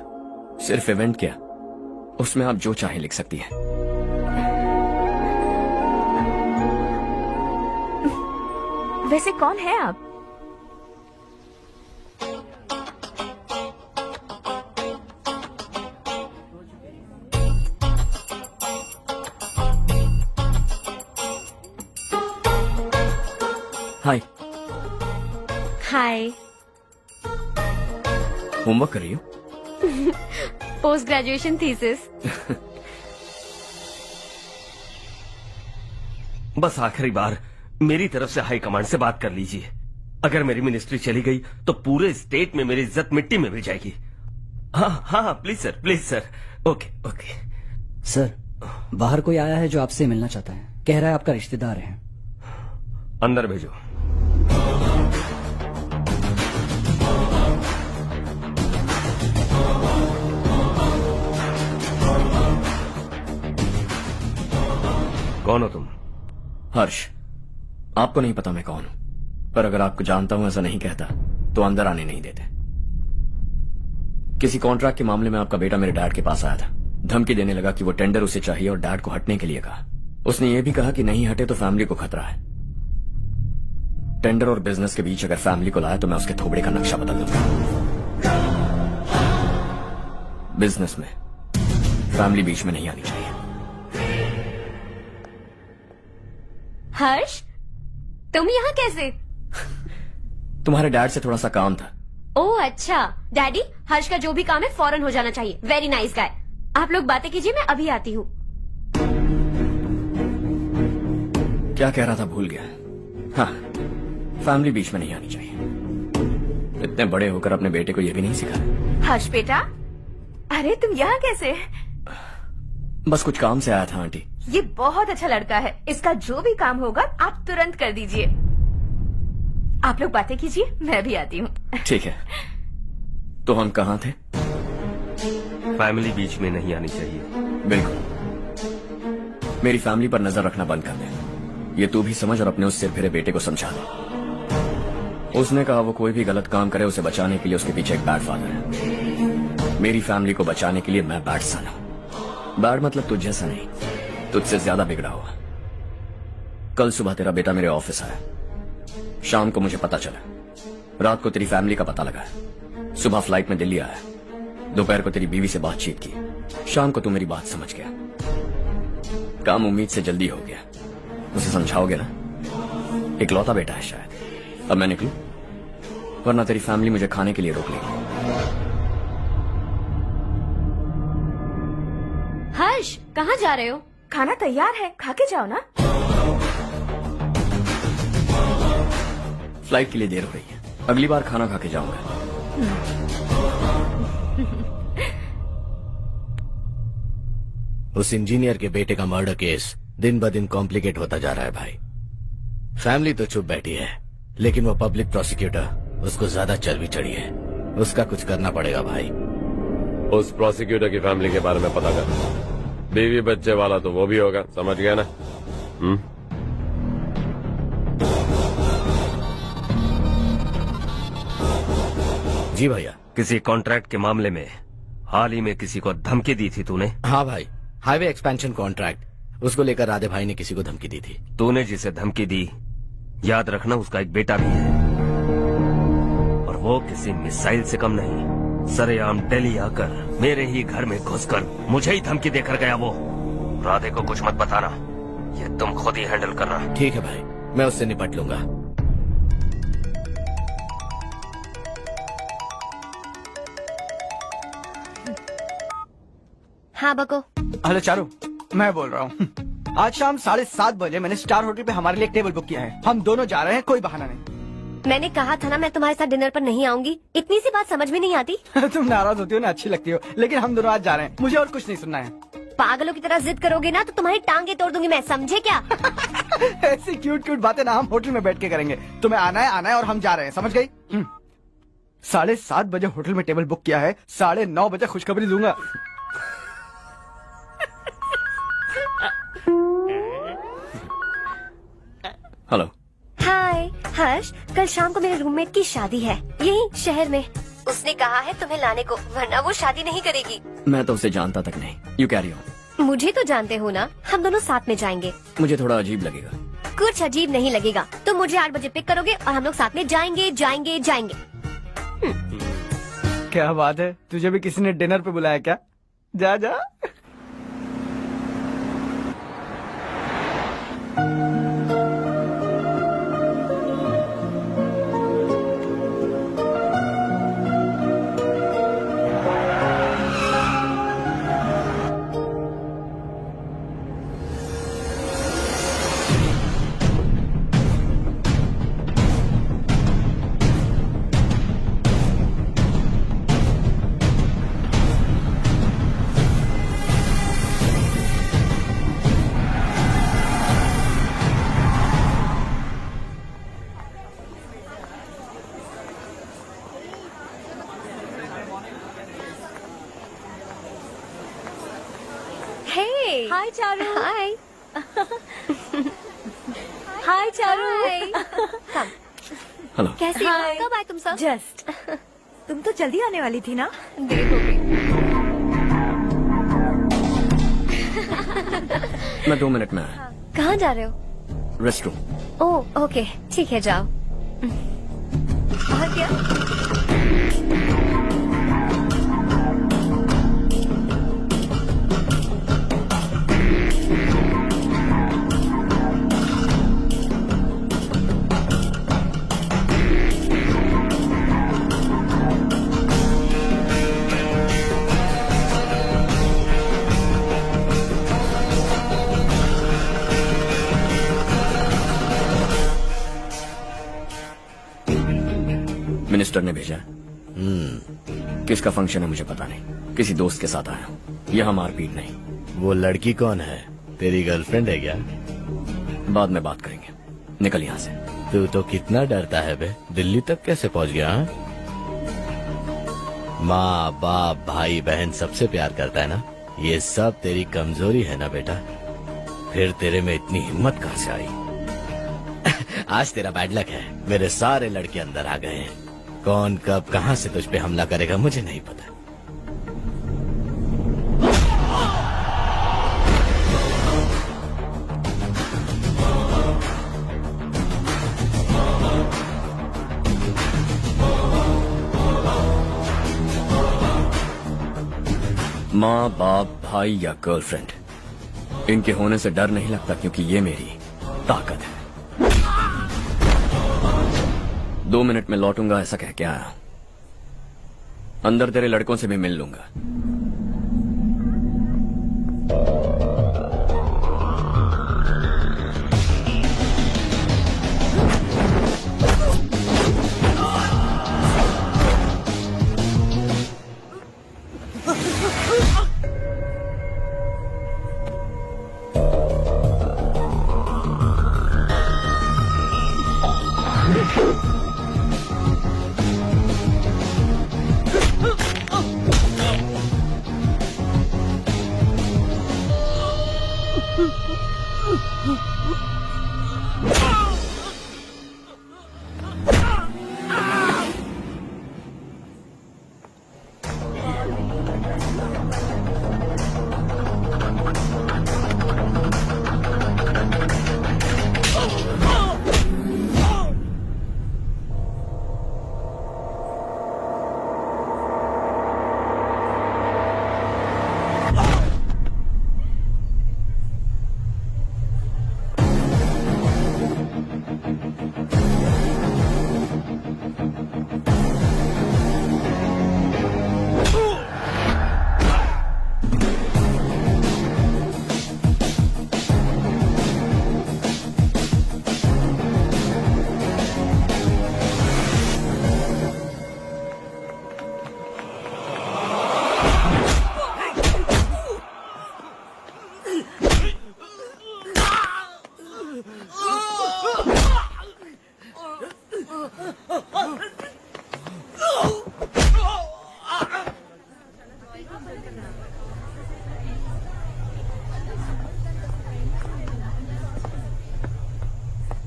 सिर्फ इवेंट क्या, उसमें आप जो चाहे लिख सकती हैं। वैसे कौन है आप? हाय। हाय। होमवर्क कर रही हो? Post graduation thesis. बस आखिरी बार मेरी तरफ से हाई कमांड से बात कर लीजिए। अगर मेरी मिनिस्ट्री चली गई तो पूरे स्टेट में मेरी इज्जत मिट्टी में मिल जाएगी। हाँ हाँ please sir, please sir. Okay okay sir, बाहर कोई आया है जो आपसे मिलना चाहता है। कह रहा है आपका रिश्तेदार है। अंदर भेजो। कौन हो तुम? हर्ष। आपको नहीं पता मैं कौन हूं, पर अगर आपको जानता हूं ऐसा नहीं कहता तो अंदर आने नहीं देते। किसी कॉन्ट्रैक्ट के मामले में आपका बेटा मेरे डैड के पास आया था। धमकी देने लगा कि वो टेंडर उसे चाहिए और डैड को हटने के लिए कहा। उसने ये भी कहा कि नहीं हटे तो फैमिली को खतरा है। टेंडर और बिजनेस के बीच अगर फैमिली को लाया तो मैं उसके थोबड़े का नक्शा बदल दूंगा। बिजनेस में फैमिली बीच में नहीं आनी चाहिए। हर्ष, तुम यहाँ कैसे? तुम्हारे डैड से थोड़ा सा काम था। ओह अच्छा। डैडी, हर्ष का जो भी काम है फौरन हो जाना चाहिए। Very nice guy. आप लोग बातें कीजिए, मैं अभी आती हूँ। क्या कह रहा था भूल गया। हाँ, फैमिली बीच में नहीं आनी चाहिए। इतने बड़े होकर अपने बेटे को यह भी नहीं सिखाया। हर्ष बेटा, अरे तुम यहाँ कैसे? बस कुछ काम से आया था आंटी। ये बहुत अच्छा लड़का है। इसका जो भी काम होगा आप तुरंत कर दीजिए। आप लोग बातें कीजिए, मैं भी आती हूँ। ठीक है। तो हम कहाँ थे? फैमिली बीच में नहीं आनी चाहिए। बिल्कुल। मेरी फैमिली पर नजर रखना बंद कर दे। ये तू भी समझ और अपने उस सिर फिरे बेटे को समझा दे। उसने कहा वो कोई भी गलत काम करे उसे बचाने के लिए उसके पीछे एक बैड फादर है। मेरी फैमिली को बचाने के लिए मैं बैड सन हूं। बैड मतलब तुझ जैसा नहीं, तुझसे ज्यादा बिगड़ा हुआ। कल सुबह तेरा बेटा मेरे ऑफिस आया। शाम को मुझे पता चला। रात को तेरी फैमिली का पता लगा। सुबह फ्लाइट में दिल्ली आया। दोपहर को तेरी बीवी से बातचीत की। शाम को तू मेरी बात समझ गया। काम उम्मीद से जल्दी हो गया। उसे समझाओगे ना? इकलौता बेटा है शायद। अब मैं निकलूं, वरना तेरी फैमिली मुझे खाने के लिए रोक लेगी। हर्ष, कहाँ जा रहे हो? खाना तैयार है, खा के जाओ ना। फ्लाइट के लिए देर हो रही है। अगली बार खाना खा के जाऊंगा। उस इंजीनियर के बेटे का मर्डर केस दिन ब दिन कॉम्प्लिकेट होता जा रहा है भाई। फैमिली तो चुप बैठी है, लेकिन वो पब्लिक प्रोसिक्यूटर उसको ज्यादा चर्बी चढ़ी है। उसका कुछ करना पड़ेगा भाई। उस प्रोसिक्यूटर की फैमिली के बारे में पता कर। बीवी बच्चे वाला तो वो भी होगा, समझ गया ना? जी भैया। किसी कॉन्ट्रैक्ट के मामले में हाल ही में किसी को धमकी दी थी तूने? हाँ भाई, हाईवे एक्सपेंशन कॉन्ट्रैक्ट, उसको लेकर राधे भाई ने किसी को धमकी दी थी। तूने जिसे धमकी दी, याद रखना उसका एक बेटा भी है, और वो किसी मिसाइल से कम नहीं। सरेआम दिल्ली आकर मेरे ही घर में घुसकर मुझे ही धमकी देकर गया वो। राधे को कुछ मत बताना, ये तुम खुद ही हैंडल करना। ठीक है भाई, मैं उससे निपट लूंगा। हाँ बको। हेलो चारू, मैं बोल रहा हूँ। आज शाम 7:30 बजे मैंने स्टार होटल पे हमारे लिए एक टेबल बुक किया है। हम दोनों जा रहे हैं, कोई बहाना नहीं। मैंने कहा था ना मैं तुम्हारे साथ डिनर पर नहीं आऊंगी। इतनी सी बात समझ में नहीं आती। तुम नाराज होती हो ना, अच्छी लगती हो, लेकिन हम दोनों आज जा रहे हैं। मुझे और कुछ नहीं सुनना है। पागलों की तरह जिद करोगे ना तो तुम्हारी टांगे तोड़ दूंगी मैं, समझे क्या? ऐसी क्यूट क्यूट बातें ना हम होटल में बैठ के करेंगे। तुम्हें आना है और हम जा रहे हैं, समझ गई? 7:30 बजे होटल में टेबल बुक किया है, 9:30 बजे खुशखबरी दूंगा। हेलो। हाय हर्ष, कल शाम को मेरे रूममेट की शादी है यही शहर में। उसने कहा है तुम्हें लाने को, वरना वो शादी नहीं करेगी। मैं तो उसे जानता तक नहीं। You carry on. मुझे तो जानते हो ना, हम दोनों साथ में जाएंगे। मुझे थोड़ा अजीब लगेगा। कुछ अजीब नहीं लगेगा। तुम मुझे 8 बजे पिक करोगे और हम लोग साथ में जाएंगे जाएंगे जाएंगे। क्या बात है, तुझे भी किसी ने डिनर पे बुलाया क्या? जा जा। हाय चारू। हाय। हाय चारू। हेलो। कैसी हो? कब आए तुम सब? जस्ट। तुम तो जल्दी आने वाली थी ना? देर हो गई। मैं 2 मिनट में आया। कहाँ जा रहे हो? Rest room. ओह ओके, ठीक है जाओ। और क्या? मिनिस्टर ने भेजा है। किसका फंक्शन है मुझे पता नहीं, किसी दोस्त के साथ आया हूँ। यहाँ मारपीट नहीं। वो लड़की कौन है? तेरी गर्लफ्रेंड है क्या? बाद में बात करेंगे, निकल यहाँ से। तू तो कितना डरता है बे, दिल्ली तक कैसे पहुँच गया? हाँ? माँ बाप भाई बहन सबसे प्यार करता है ना, ये सब तेरी कमजोरी है ना बेटा। फिर तेरे में इतनी हिम्मत कहाँ से आई? आज तेरा बैड लक है, मेरे सारे लड़के अंदर आ गए हैं। कौन कब कहां से तुझ पे हमला करेगा मुझे नहीं पता। माँ बाप भाई या गर्लफ्रेंड, इनके होने से डर नहीं लगता, क्योंकि ये मेरी ताकत है। 2 मिनट में लौटूंगा ऐसा कह के आया। अंदर तेरे लड़कों से भी मिल लूंगा।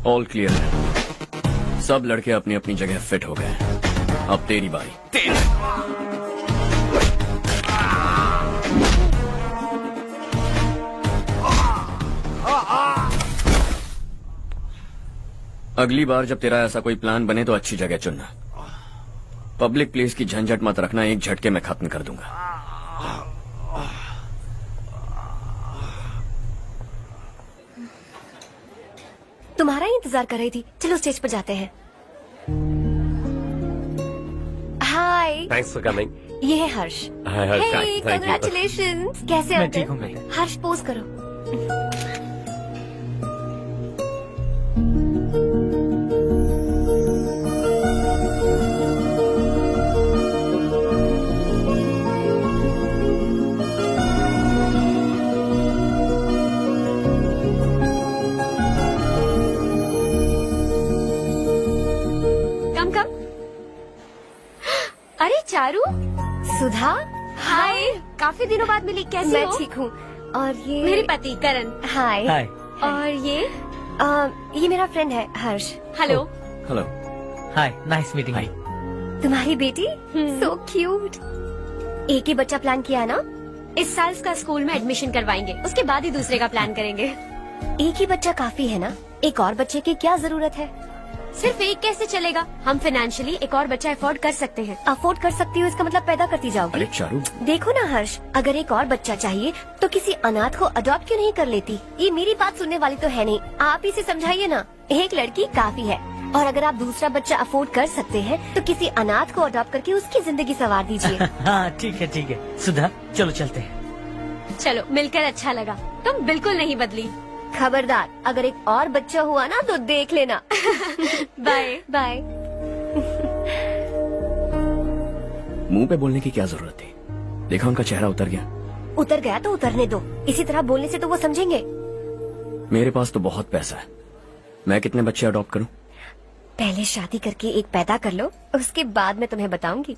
ऑल क्लियर है। सब लड़के अपनी अपनी जगह फिट हो गए। अब तेरी बारी। अगली बार जब तेरा ऐसा कोई प्लान बने तो अच्छी जगह चुनना। पब्लिक प्लेस की झंझट मत रखना, एक झटके में खत्म कर दूंगा। तुम्हारा ही इंतजार कर रही थी। चलो स्टेज पर जाते हैं। हाय, थैंक्स फॉर कमिंग। ये है हर्ष। हाय हर्ष, हे, थैंक यू। कांग्रेचुलेशंस। कैसे मैं हो ठीक तुम? हूँ बेटा। हर्ष पोज करो। कम कम। अरे चारू, सुधा, हाय। काफी दिनों बाद मिली, कैसी हो? मैं ठीक हूँ। और ये मेरे पति करण। हाय। हाय। और ये मेरा फ्रेंड है Harsh. Hello. Hello. Hi, nice meeting you. तुम्हारी बेटी सो क्यूट। एक ही बच्चा प्लान किया ना? इस साल इसका स्कूल में एडमिशन करवाएंगे, उसके बाद ही दूसरे का प्लान करेंगे। एक ही बच्चा काफी है ना? एक और बच्चे की क्या जरूरत है? सिर्फ एक कैसे चलेगा? हम फाइनेंशियली एक और बच्चा अफोर्ड कर सकते हैं। अफोर्ड कर सकती हूँ इसका मतलब पैदा करती जाओगी। अरे चारू, देखो ना हर्ष, अगर एक और बच्चा चाहिए तो किसी अनाथ को अडॉप्ट क्यों नहीं कर लेती? ये मेरी बात सुनने वाली तो है नहीं, आप इसे समझाइए ना। एक लड़की काफी है, और अगर आप दूसरा बच्चा अफोर्ड कर सकते हैं तो किसी अनाथ को अडॉप्ट करके उसकी जिंदगी संवार दीजिए। हाँ ठीक है। सुधा, चलो चलते हैं। चलो, मिलकर अच्छा लगा। तुम बिल्कुल नहीं बदली। खबरदार, अगर एक और बच्चा हुआ ना तो देख लेना। Bye bye. मुंह पे बोलने की क्या जरूरत थी? देखा उनका चेहरा उतर गया। उतर गया तो उतरने दो, इसी तरह बोलने से तो वो समझेंगे। मेरे पास तो बहुत पैसा है, मैं कितने बच्चे अडॉप्ट करूं? पहले शादी करके एक पैदा कर लो, उसके बाद मैं तुम्हें बताऊंगी।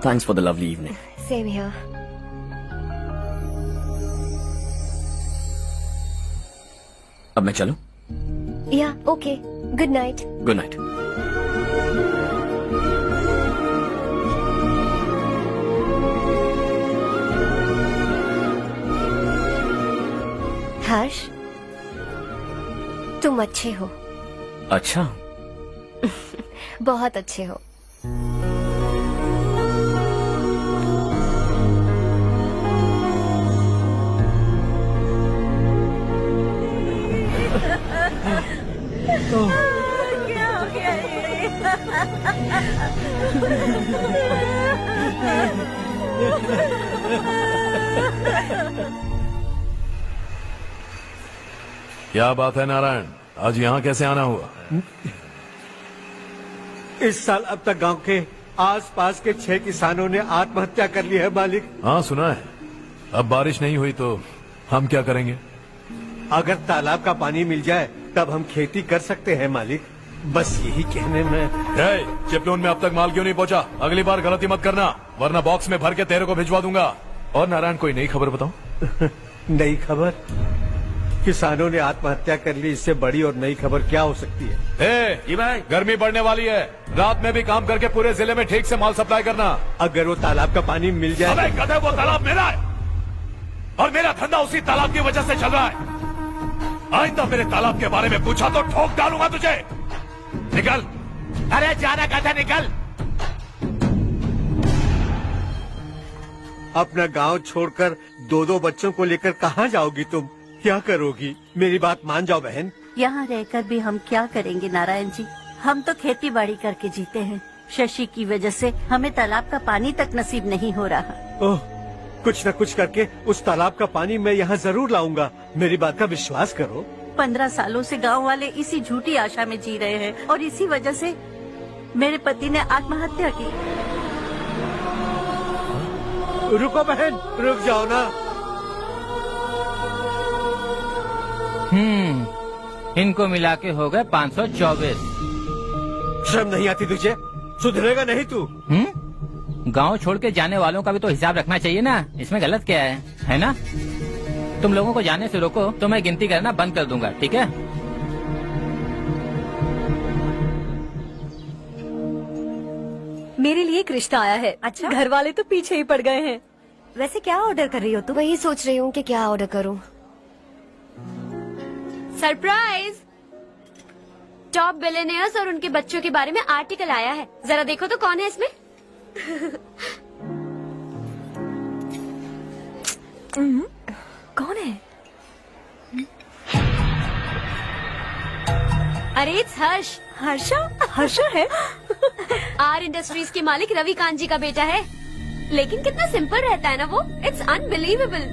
Thanks for the lovely evening. Same here. अब मैं चलूं? Yeah, okay. Good night. Good night. Harsh, तुम अच्छे हो। अच्छा। बहुत अच्छे हो। क्या हो गया क्या बात है नारायण, आज यहाँ कैसे आना हुआ? इस साल अब तक गांव के आसपास के 6 किसानों ने आत्महत्या कर ली है मालिक। हाँ सुना है। अब बारिश नहीं हुई तो हम क्या करेंगे? अगर तालाब का पानी मिल जाए तब हम खेती कर सकते हैं मालिक। बस यही कहने में। चिपलून में अब तक माल क्यों नहीं पहुंचा? अगली बार गलती मत करना, वरना बॉक्स में भर के तेरे को भिजवा दूंगा। और नारायण, कोई नई खबर बताओ। नई खबर? किसानों ने आत्महत्या कर ली, इससे बड़ी और नई खबर क्या हो सकती है? जी भाई, गर्मी बढ़ने वाली है, रात में भी काम करके पूरे जिले में ठीक से माल सप्लाई करना। अगर वो तालाब का पानी मिल जाए। अबे गधे, वो तालाब मेरा है और मेरा धंधा उसी तालाब की वजह से चल रहा है। आइंदा मेरे तालाब के बारे में पूछा तो ठोक डालूंगा तुझे। निकल। अरे जाना गधा, निकल। अपना गांव छोड़कर 2-2 बच्चों को लेकर कहाँ जाओगी तुम? क्या करोगी? मेरी बात मान जाओ बहन। यहाँ रहकर भी हम क्या करेंगे नारायण जी? हम तो खेती बाड़ी करके जीते हैं। शशि की वजह से हमें तालाब का पानी तक नसीब नहीं हो रहा। ओह, कुछ न कुछ करके उस तालाब का पानी मैं यहाँ जरूर लाऊंगा। मेरी बात का विश्वास करो। 15 सालों से गांव वाले इसी झूठी आशा में जी रहे हैं और इसी वजह से मेरे पति ने आत्महत्या की। रुको बहन, रुक जाओ ना। इनको मिला के हो गए 524। शर्म नहीं आती तुझे? सुधरेगा नहीं तू? गांव छोड़ के जाने वालों का भी तो हिसाब रखना चाहिए ना। इसमें गलत क्या है ना? तुम लोगों को जाने से रोको तो मैं गिनती करना बंद कर दूंगा, ठीक है? मेरे लिए एक रिश्ता आया है। अच्छा? घर वाले तो पीछे ही पड़ गए हैं। वैसे क्या ऑर्डर कर रही हो तुम? वही सोच रही हूँ कि क्या ऑर्डर करूँ। सरप्राइज! टॉप बिलियनियर्स और उनके बच्चों के बारे में आर्टिकल आया है। जरा देखो तो कौन है इसमें। कौन है? अरे इट्स हर्ष। हर्षा है? आर इंडस्ट्रीज के मालिक रवि कांत जी का बेटा है। लेकिन कितना सिंपल रहता है ना वो। It's unbelievable.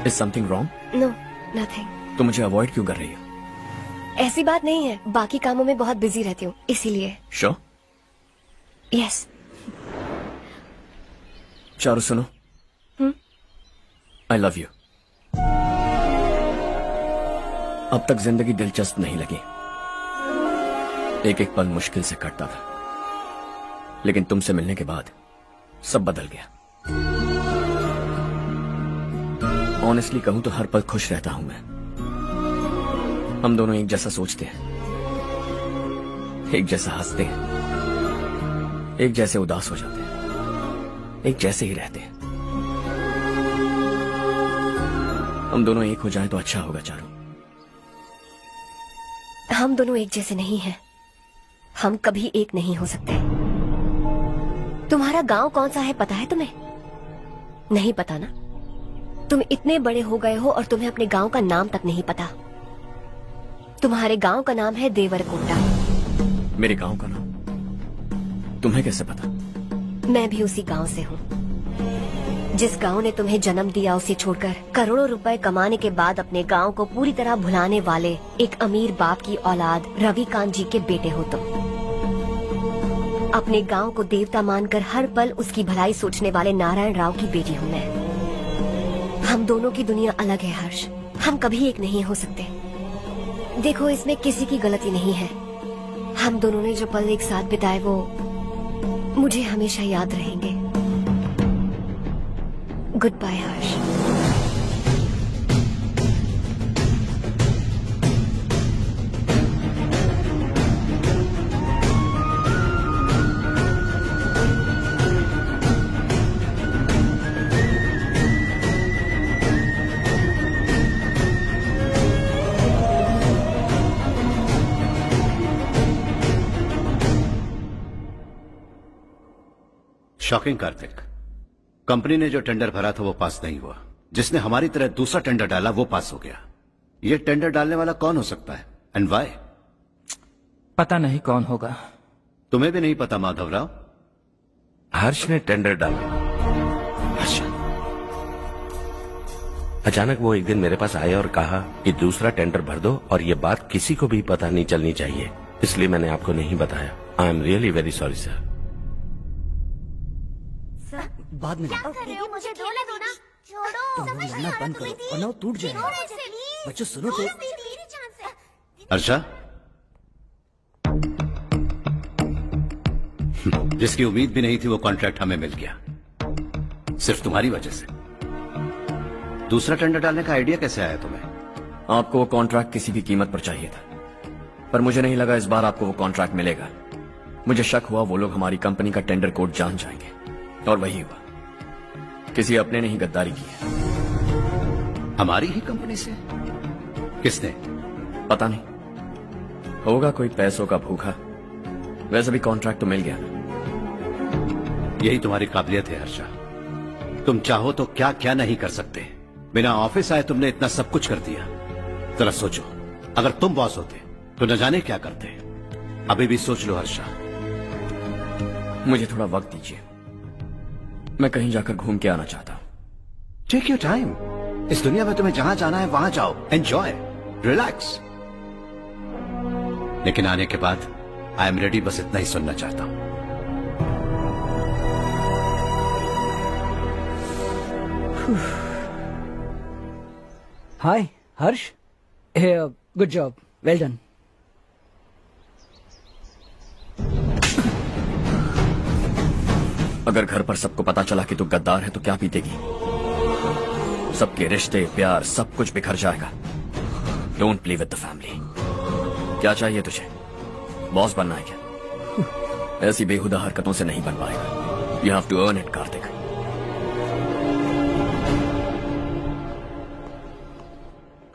Is something wrong? No, nothing. तो मुझे अवॉइड क्यों कर रही हो? ऐसी बात नहीं है, बाकी कामों में बहुत बिजी रहती हूँ इसीलिए। श्योर? यस। चारू सुनो, आई लव यू। अब तक जिंदगी दिलचस्प नहीं लगी, एक एक पल मुश्किल से कटता था, लेकिन तुमसे मिलने के बाद सब बदल गया। ऑनेस्टली कहूं तो हर पल खुश रहता हूं मैं। हम दोनों एक जैसा सोचते हैं, एक जैसा हंसते हैं, एक जैसे उदास हो जाते हैं, एक जैसे ही रहते हैं। हम दोनों एक हो जाएं तो अच्छा होगा चारू। हम दोनों एक जैसे नहीं हैं। हम कभी एक नहीं हो सकते। तुम्हारा गांव कौन सा है पता है तुम्हें? नहीं पता ना? तुम इतने बड़े हो गए हो और तुम्हें अपने गांव का नाम तक नहीं पता। तुम्हारे गांव का नाम है देवरकोटा। मेरे गांव का नाम तुम्हें कैसे पता? मैं भी उसी गांव से हूँ। जिस गांव ने तुम्हें जन्म दिया उसे छोड़कर करोड़ों रुपए कमाने के बाद अपने गांव को पूरी तरह भुलाने वाले एक अमीर बाप की औलाद रवि कांत जी के बेटे हो तुम। अपने गांव को देवता मानकर हर पल उसकी भलाई सोचने वाले नारायण राव की बेटी हूँ मैं। हम दोनों की दुनिया अलग है हर्ष, हम कभी एक नहीं हो सकते। देखो इसमें किसी की गलती नहीं है। हम दोनों ने जो पल एक साथ बिताए वो मुझे हमेशा याद रहेंगे। गुड बाय हर्ष। शॉकिंग कार्तिक, कंपनी ने जो टेंडर भरा था वो पास नहीं हुआ। जिसने हमारी तरह दूसरा टेंडर डाला वो पास हो गया। ये टेंडर डालने वाला कौन हो सकता है एंड व्हाई? पता नहीं कौन होगा। तुम्हें भी नहीं पता माधवराव? हर्ष ने टेंडर डाला। अच्छा। अचानक वो एक दिन मेरे पास आया और कहा कि दूसरा टेंडर भर दो और ये बात किसी को भी पता नहीं चलनी चाहिए, इसलिए मैंने आपको नहीं बताया। I am really very sorry sir. बाद में मुझे धोने दो ना। छोड़ो। तुम लड़ना बंद करो वरना वो टूट जाएगा। बच्चों सुनो तो। अर्षा, जिसकी उम्मीद भी नहीं थी वो कॉन्ट्रैक्ट हमें मिल गया, सिर्फ तुम्हारी वजह से। दूसरा टेंडर डालने का आइडिया कैसे आया तुम्हें? आपको वो कॉन्ट्रैक्ट किसी भी कीमत पर चाहिए था, पर मुझे नहीं लगा इस बार आपको वो कॉन्ट्रैक्ट मिलेगा। मुझे शक हुआ वो लोग हमारी कंपनी का टेंडर कोड जान जाएंगे, और वही हुआ। किसी अपने ने ही गद्दारी की है। हमारी ही कंपनी से? किसने? पता नहीं, होगा कोई पैसों का भूखा। वैसे भी कॉन्ट्रैक्ट तो मिल गया। यही तुम्हारी काबिलियत है हर्षा, तुम चाहो तो क्या क्या नहीं कर सकते। बिना ऑफिस आए तुमने इतना सब कुछ कर दिया। जरा सोचो, अगर तुम बॉस होते तो न जाने क्या करते। अभी भी सोच लो हर्षा। मुझे थोड़ा वक्त दीजिए, मैं कहीं जाकर घूम के आना चाहता हूं। Take your time. इस दुनिया में तुम्हें जहां जाना है वहां जाओ, एंजॉय, रिलैक्स। लेकिन आने के बाद आई एम रेडी, बस इतना ही सुनना चाहता हूं। हाय हर्ष, गुड जॉब, वेल डन। अगर घर पर सबको पता चला कि तू गद्दार है तो क्या पीतेगी? सबके रिश्ते, प्यार, सब कुछ बिखर जाएगा। Don't play with the family. क्या चाहिए तुझे? बॉस बनना है क्या? ऐसी बेहुदा हरकतों से नहीं बन पाएगा। You have to earn it Kartik.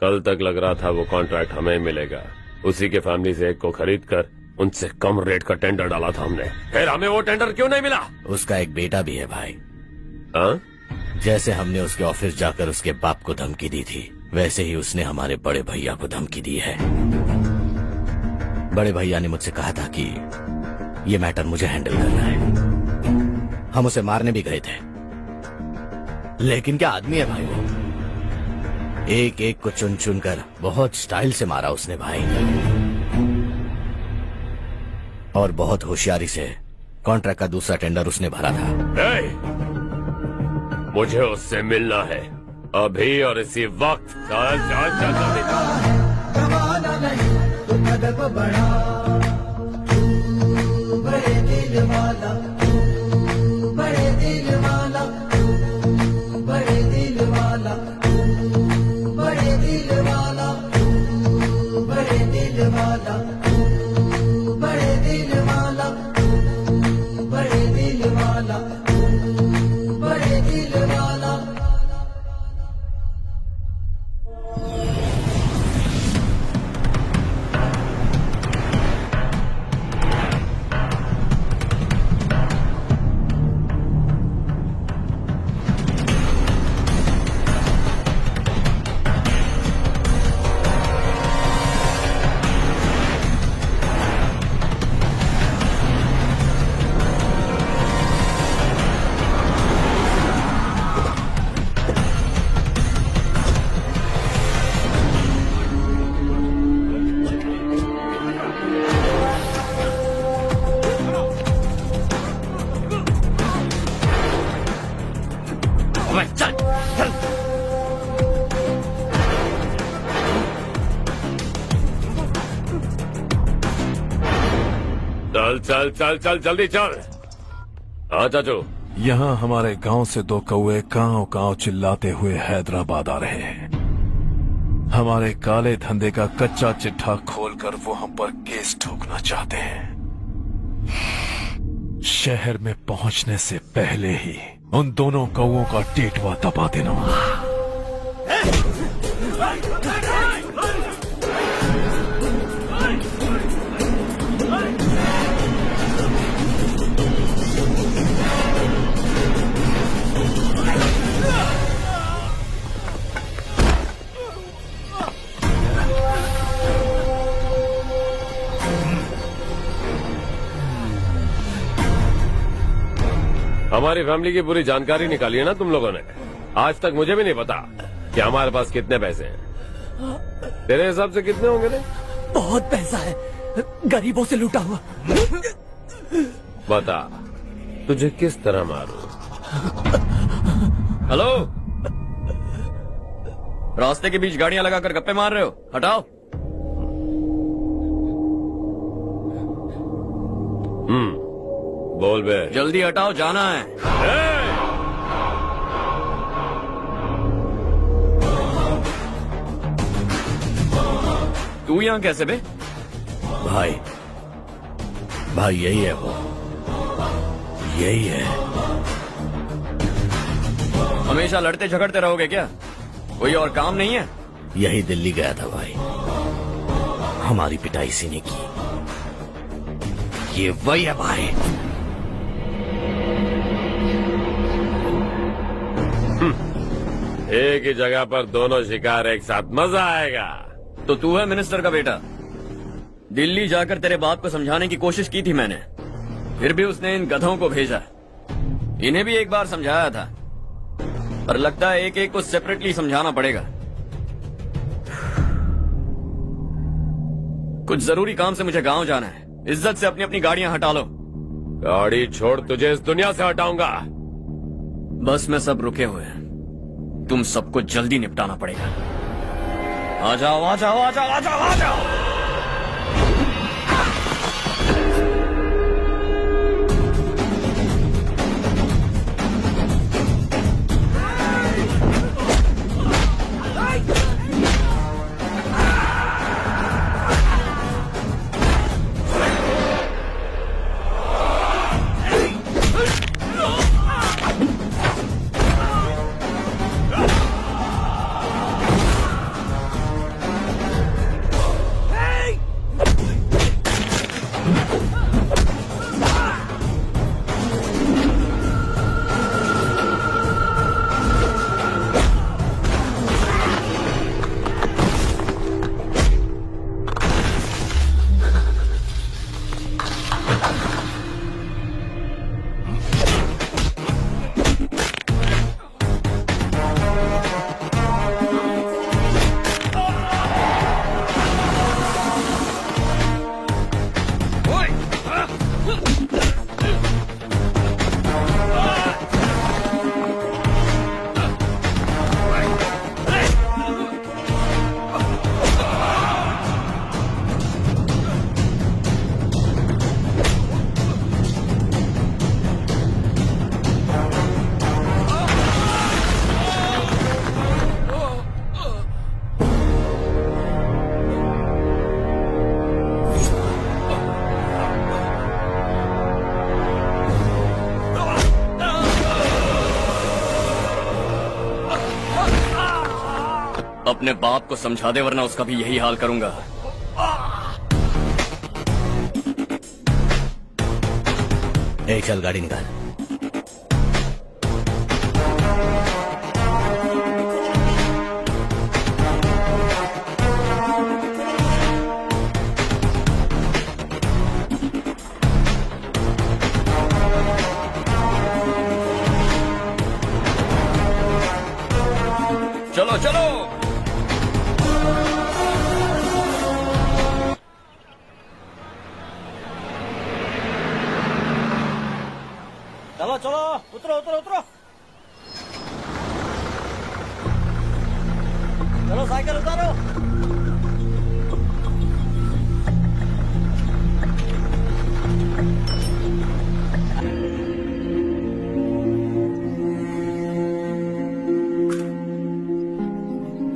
कल तक लग रहा था वो कॉन्ट्रैक्ट हमें मिलेगा, उसी के फैमिली से एक को खरीद कर उनसे कम रेट का टेंडर डाला था हमने। फिर हमें वो टेंडर क्यों नहीं मिला? उसका एक बेटा भी है भाई। हाँ? जैसे हमने उसके ऑफिस जाकर उसके बाप को धमकी दी थी, वैसे ही उसने हमारे बड़े भैया को धमकी दी है। बड़े भैया ने मुझसे कहा था कि ये मैटर मुझे हैंडल करना है। हम उसे मारने भी गए थे, लेकिन क्या आदमी है भाई वो। एक एक को चुन चुन कर बहुत स्टाइल से मारा उसने भाई, और बहुत होशियारी से कॉन्ट्रैक्ट का दूसरा टेंडर उसने भरा था। मुझे उससे मिलना है अभी और इसी वक्त। चल चल चल जल्दी चल। बड़े दिल वाला, बड़े दिल वाला, बड़े दिल वाला, बड़े दिल वाला, बड़े दिल वाला, बड़े दिल वाला, बड़े दिल वाला, बड़े दिल वाला। चल चल चल चल जल्दी चल। हाँ चाचू। यहाँ हमारे गांव से दो कौए कांव कांव चिल्लाते हुए हैदराबाद आ रहे हैं। हमारे काले धंधे का कच्चा चिट्ठा खोलकर वो हम पर केस ठोकना चाहते हैं। शहर में पहुंचने से पहले ही उन दोनों कौओं का टेटवा दबा देना। हमारी फैमिली की पूरी जानकारी निकाली है ना तुम लोगों ने। आज तक मुझे भी नहीं पता कि हमारे पास कितने पैसे हैं। तेरे हिसाब से कितने होंगे रे? बहुत पैसा है, गरीबों से लूटा हुआ। बता तुझे किस तरह मारूं? हेलो, रास्ते के बीच गाड़ियां लगाकर गप्पे मार रहे हो? हटाओ। बोल बे। जल्दी हटाओ, जाना है। तू यहाँ कैसे बे? भाई भाई यही है वो, यही है। हमेशा लड़ते झगड़ते रहोगे क्या? कोई और काम नहीं है? यही दिल्ली गया था भाई, हमारी पिटाई इसी ने की। ये वही है भाई। एक ही जगह पर दोनों शिकार एक साथ, मजा आएगा। तो तू है मिनिस्टर का बेटा? दिल्ली जाकर तेरे बाप को समझाने की कोशिश की थी मैंने, फिर भी उसने इन गधों को भेजा। इन्हें भी एक बार समझाया था, पर लगता है एक एक को सेपरेटली समझाना पड़ेगा। कुछ जरूरी काम से मुझे गांव जाना है। इज्जत से अपनी अपनी गाड़ियां हटा लो। गाड़ी छोड़, तुझे इस दुनिया से हटाऊंगा। बस में सब रुके हुए हैं, तुम सबको जल्दी निपटाना पड़ेगा। आ जाओ आ जाओ आ जाओ आ जाओ आ जाओ। अपने बाप को समझा दे, वरना उसका भी यही हाल करूंगा। चल गाड़ी निकाल। चलो चलो। चलो चलो, उतरो उतरो उतरो। चलो साइकिल उतारो।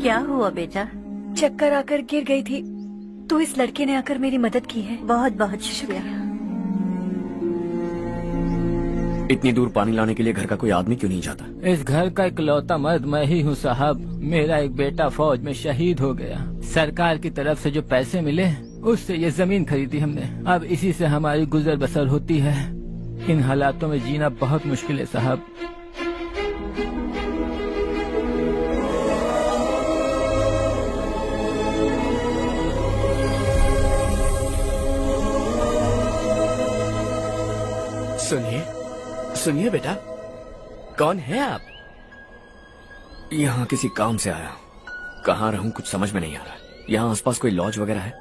क्या हुआ बेटा? चक्कर आकर गिर गई थी, तो इस लड़के ने आकर मेरी मदद की है। बहुत बहुत शुक्रिया। इतनी दूर पानी लाने के लिए घर का कोई आदमी क्यों नहीं जाता? इस घर का इकलौता मर्द मैं ही हूँ साहब। मेरा एक बेटा फौज में शहीद हो गया। सरकार की तरफ से जो पैसे मिले उससे ये जमीन खरीदी हमने। अब इसी से हमारी गुजर बसर होती है। इन हालातों में जीना बहुत मुश्किल है साहब। सुनिए सुनिए बेटा, कौन है आप? यहाँ किसी काम से आया। कहाँ रहूँ कुछ समझ में नहीं आ रहा। यहाँ आसपास कोई लॉज वगैरह है?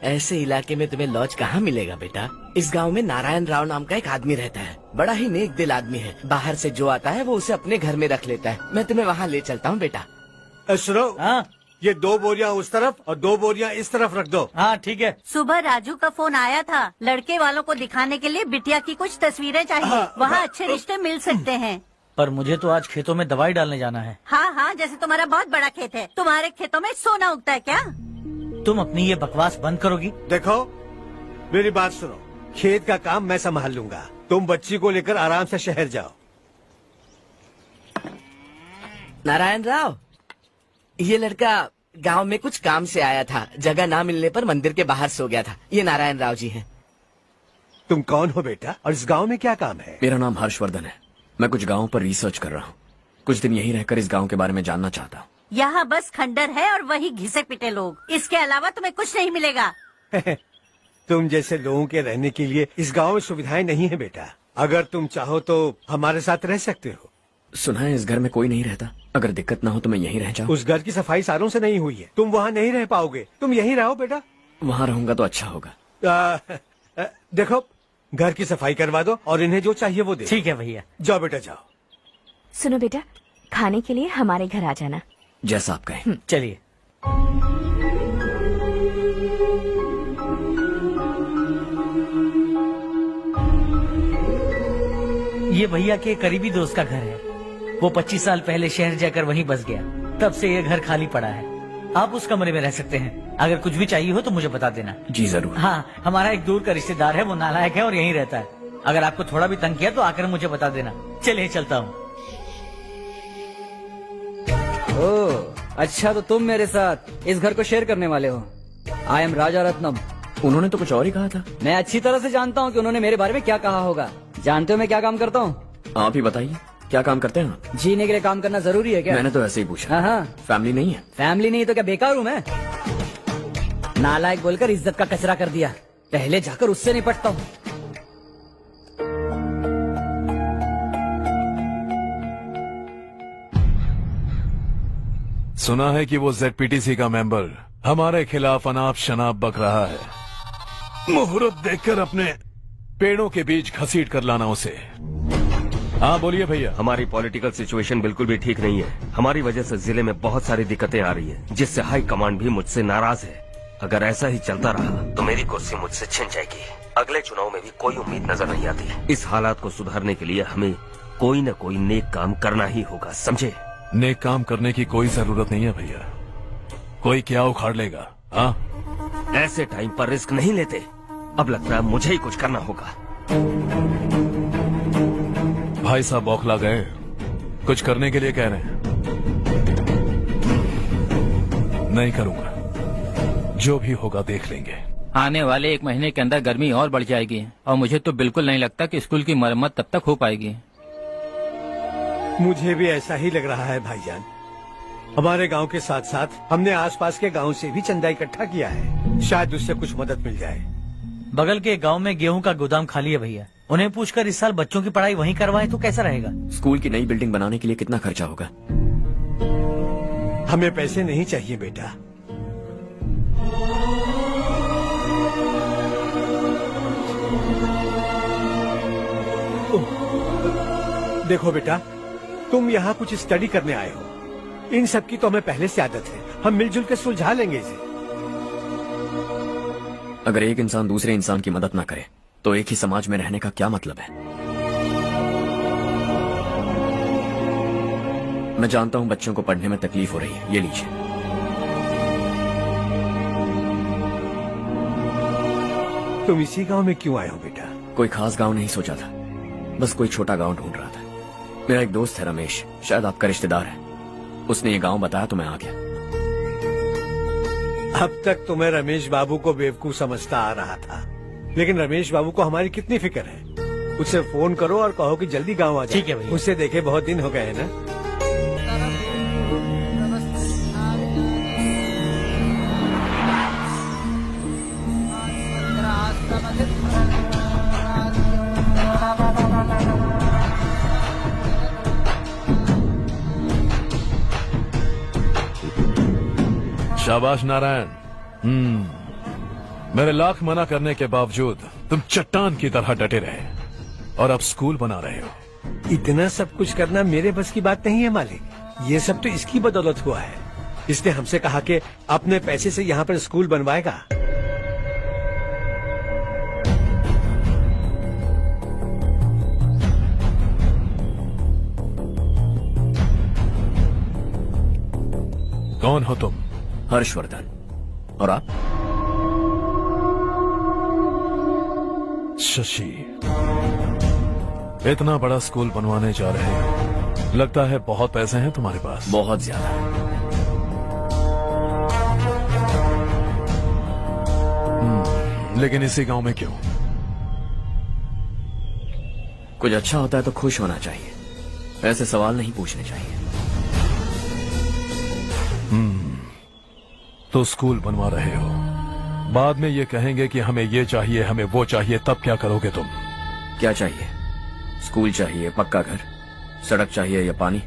ऐसे इलाके में तुम्हें लॉज कहाँ मिलेगा बेटा। इस गांव में नारायण राव नाम का एक आदमी रहता है। बड़ा ही नेक दिल आदमी है। बाहर से जो आता है वो उसे अपने घर में रख लेता है। मैं तुम्हें वहाँ ले चलता हूँ बेटा। सुनो, ये 2 बोरियां उस तरफ और 2 बोरियां इस तरफ रख दो। हाँ ठीक है। सुबह राजू का फोन आया था, लड़के वालों को दिखाने के लिए बिटिया की कुछ तस्वीरें चाहिए। वहाँ अच्छे रिश्ते मिल सकते हैं। पर मुझे तो आज खेतों में दवाई डालने जाना है। हाँ हाँ, जैसे तुम्हारा बहुत बड़ा खेत है, तुम्हारे खेतों में सोना उगता है क्या? तुम अपनी ये बकवास बंद करोगी? देखो मेरी बात सुनो, खेत का काम मैं संभाल लूंगा, तुम बच्ची को लेकर आराम से शहर जाओ। नारायण राव, ये लड़का गांव में कुछ काम से आया था, जगह ना मिलने पर मंदिर के बाहर सो गया था। ये नारायण राव जी हैं। तुम कौन हो बेटा और इस गांव में क्या काम है? मेरा नाम हर्षवर्धन है। मैं कुछ गाँव पर रिसर्च कर रहा हूँ। कुछ दिन यहीं रहकर इस गाँव के बारे में जानना चाहता हूँ। यहाँ बस खंडर है और वही घिसे पिटे लोग, इसके अलावा तुम्हें कुछ नहीं मिलेगा। तुम जैसे लोगों के रहने के लिए इस गांव में सुविधाएं नहीं है बेटा। अगर तुम चाहो तो हमारे साथ रह सकते हो। सुना है इस घर में कोई नहीं रहता, अगर दिक्कत ना हो तो मैं यहीं रह जाऊँ। उस घर की सफाई सालों से नहीं हुई है, तुम वहाँ नहीं रह पाओगे, तुम यहीं रहो बेटा। वहाँ रहूंगा तो अच्छा होगा। देखो घर की सफाई करवा दो और इन्हें जो चाहिए वो दे। ठीक है भैया। जाओ बेटा जाओ। सुनो बेटा, खाने के लिए हमारे घर आ जाना। जैसा आप कहें। चलिए। ये भैया के करीबी दोस्त का घर है। वो 25 साल पहले शहर जाकर वहीं बस गया, तब से ये घर खाली पड़ा है। आप उस कमरे में रह सकते हैं। अगर कुछ भी चाहिए हो तो मुझे बता देना। जी जरूर। हाँ, हमारा एक दूर का रिश्तेदार है, वो नालायक है और यहीं रहता है। अगर आपको थोड़ा भी तंग किया तो आकर मुझे बता देना। चलिए चलता हूँ। ओह अच्छा, तो तुम मेरे साथ इस घर को शेयर करने वाले हो। आई एम राजा रत्नम। उन्होंने तो कुछ और ही कहा था। मैं अच्छी तरह से जानता हूँ कि उन्होंने मेरे बारे में क्या कहा होगा। जानते हो मैं क्या काम करता हूँ? आप ही बताइए, क्या काम करते हैं आप? जीने के लिए काम करना जरूरी है क्या? मैंने तो ऐसे ही पूछा। हाँ। फैमिली नहीं है? फैमिली नहीं तो क्या बेकार हूँ मैं? नालायक बोलकर इज्जत का कचरा कर दिया, पहले जाकर उससे निपटता हूँ। सुना है कि वो ZPTC का मेंबर हमारे खिलाफ अनाप शनाप बक रहा है। मुहूर्त देखकर अपने पेड़ों के बीच घसीट कर लाना उसे। हाँ बोलिए भैया। हमारी पॉलिटिकल सिचुएशन बिल्कुल भी ठीक नहीं है। हमारी वजह से जिले में बहुत सारी दिक्कतें आ रही है, जिससे हाई कमांड भी मुझसे नाराज है। अगर ऐसा ही चलता रहा तो मेरी कुर्सी मुझसे छिन जाएगी। अगले चुनाव में भी कोई उम्मीद नजर नहीं आती। इस हालात को सुधारने के लिए हमें कोई न कोई नेक काम करना ही होगा, समझे? नेक काम करने की कोई जरूरत नहीं है भैया, कोई क्या उखाड़ लेगा। हाँ, ऐसे टाइम पर रिस्क नहीं लेते। अब लगता है मुझे ही कुछ करना होगा। भाई साहब बौखला गए, कुछ करने के लिए कह रहे हैं। नहीं करूंगा, जो भी होगा देख लेंगे। आने वाले 1 महीने के अंदर गर्मी और बढ़ जाएगी और मुझे तो बिल्कुल नहीं लगता कि स्कूल की मरम्मत तब तक हो पाएगी। मुझे भी ऐसा ही लग रहा है भाईजान। हमारे गांव के साथ साथ हमने आसपास के गांव से भी चंदा इकट्ठा किया है, शायद उससे कुछ मदद मिल जाए। बगल के गांव में गेहूं का गोदाम खाली है भैया, उन्हें पूछकर इस साल बच्चों की पढ़ाई वहीं करवाएं तो कैसा रहेगा? स्कूल की नई बिल्डिंग बनाने के लिए कितना खर्चा होगा? हमें पैसे नहीं चाहिए बेटा। देखो बेटा, तुम यहाँ कुछ स्टडी करने आए हो, इन सब की तो हमें पहले से आदत है। हम मिलजुल के सुलझा लेंगे इसे। अगर एक इंसान दूसरे इंसान की मदद ना करे तो एक ही समाज में रहने का क्या मतलब है? मैं जानता हूं बच्चों को पढ़ने में तकलीफ हो रही है, ये लीजिए। तुम इसी गांव में क्यों आए हो बेटा? कोई खास गांव नहीं सोचा था, बस कोई छोटा गांव ढूंढ रहा था। मेरा एक दोस्त है रमेश, शायद आपका रिश्तेदार है, उसने ये गांव बताया तो मैं आ गया। अब तक तो मैं रमेश बाबू को बेवकूफ समझता आ रहा था, लेकिन रमेश बाबू को हमारी कितनी फिक्र है। उसे फोन करो और कहो कि जल्दी गांव आ जाए। ठीक है भैया। उससे देखे बहुत दिन हो गए हैं ना। शाबाश नारायण। मेरे लाख मना करने के बावजूद तुम चट्टान की तरह डटे रहे और अब स्कूल बना रहे हो। इतना सब कुछ करना मेरे बस की बात नहीं है मालिक, ये सब तो इसकी बदौलत हुआ है। इसने हमसे कहा कि अपने पैसे से यहाँ पर स्कूल बनवाएगा। कौन हो तुम? हर्षवर्धन। और आप? शशि। इतना बड़ा स्कूल बनवाने जा रहे हो, लगता है बहुत पैसे हैं तुम्हारे पास। बहुत ज्यादा। लेकिन इसी गांव में क्यों? कुछ अच्छा होता है तो खुश होना चाहिए, ऐसे सवाल नहीं पूछने चाहिए। तो स्कूल बनवा रहे हो, बाद में ये कहेंगे कि हमें ये चाहिए, हमें वो चाहिए, तब क्या करोगे तुम? क्या चाहिए? स्कूल चाहिए, पक्का घर, सड़क चाहिए या पानी,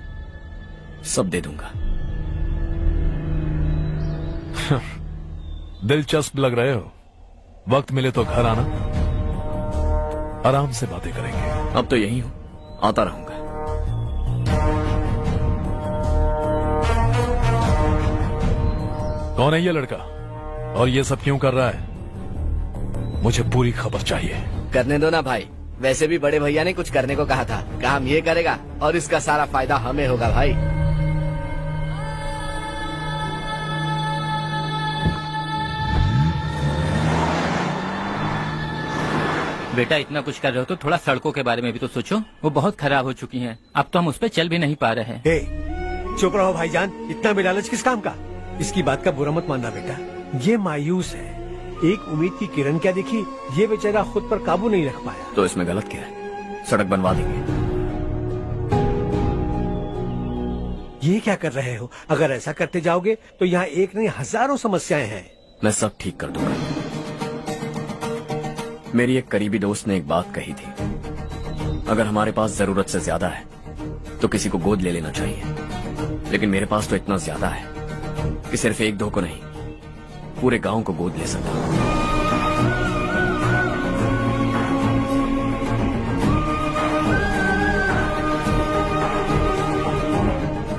सब दे दूंगा। दिलचस्प लग रहे हो। वक्त मिले तो घर आना, आराम से बातें करेंगे। अब तो यही हूं, आता रहूंगा। कौन है ये लड़का और ये सब क्यों कर रहा है? मुझे पूरी खबर चाहिए। करने दो ना भाई, वैसे भी बड़े भैया ने कुछ करने को कहा था, काम ये करेगा और इसका सारा फायदा हमें होगा भाई। बेटा इतना कुछ कर रहे हो तो थोड़ा सड़कों के बारे में भी तो सोचो, वो बहुत खराब हो चुकी हैं। अब तो हम उस पर चल भी नहीं पा रहे हैं। चुप रहो भाईजान, इतना भी लालच किस काम का? इसकी बात का बुरा मत मानना बेटा, ये मायूस है। एक उम्मीद की किरण क्या दिखी, ये बेचारा खुद पर काबू नहीं रख पाया। तो इसमें गलत क्या है? सड़क बनवा देंगे। ये क्या कर रहे हो? अगर ऐसा करते जाओगे तो यहाँ एक नहीं हजारों समस्याएं हैं। मैं सब ठीक कर दूंगा। मेरी एक करीबी दोस्त ने एक बात कही थी, अगर हमारे पास जरूरत से ज्यादा है तो किसी को गोद ले लेना चाहिए। लेकिन मेरे पास तो इतना ज्यादा है कि सिर्फ एक दो को नहीं, पूरे गांव को गोद ले सकता हूं।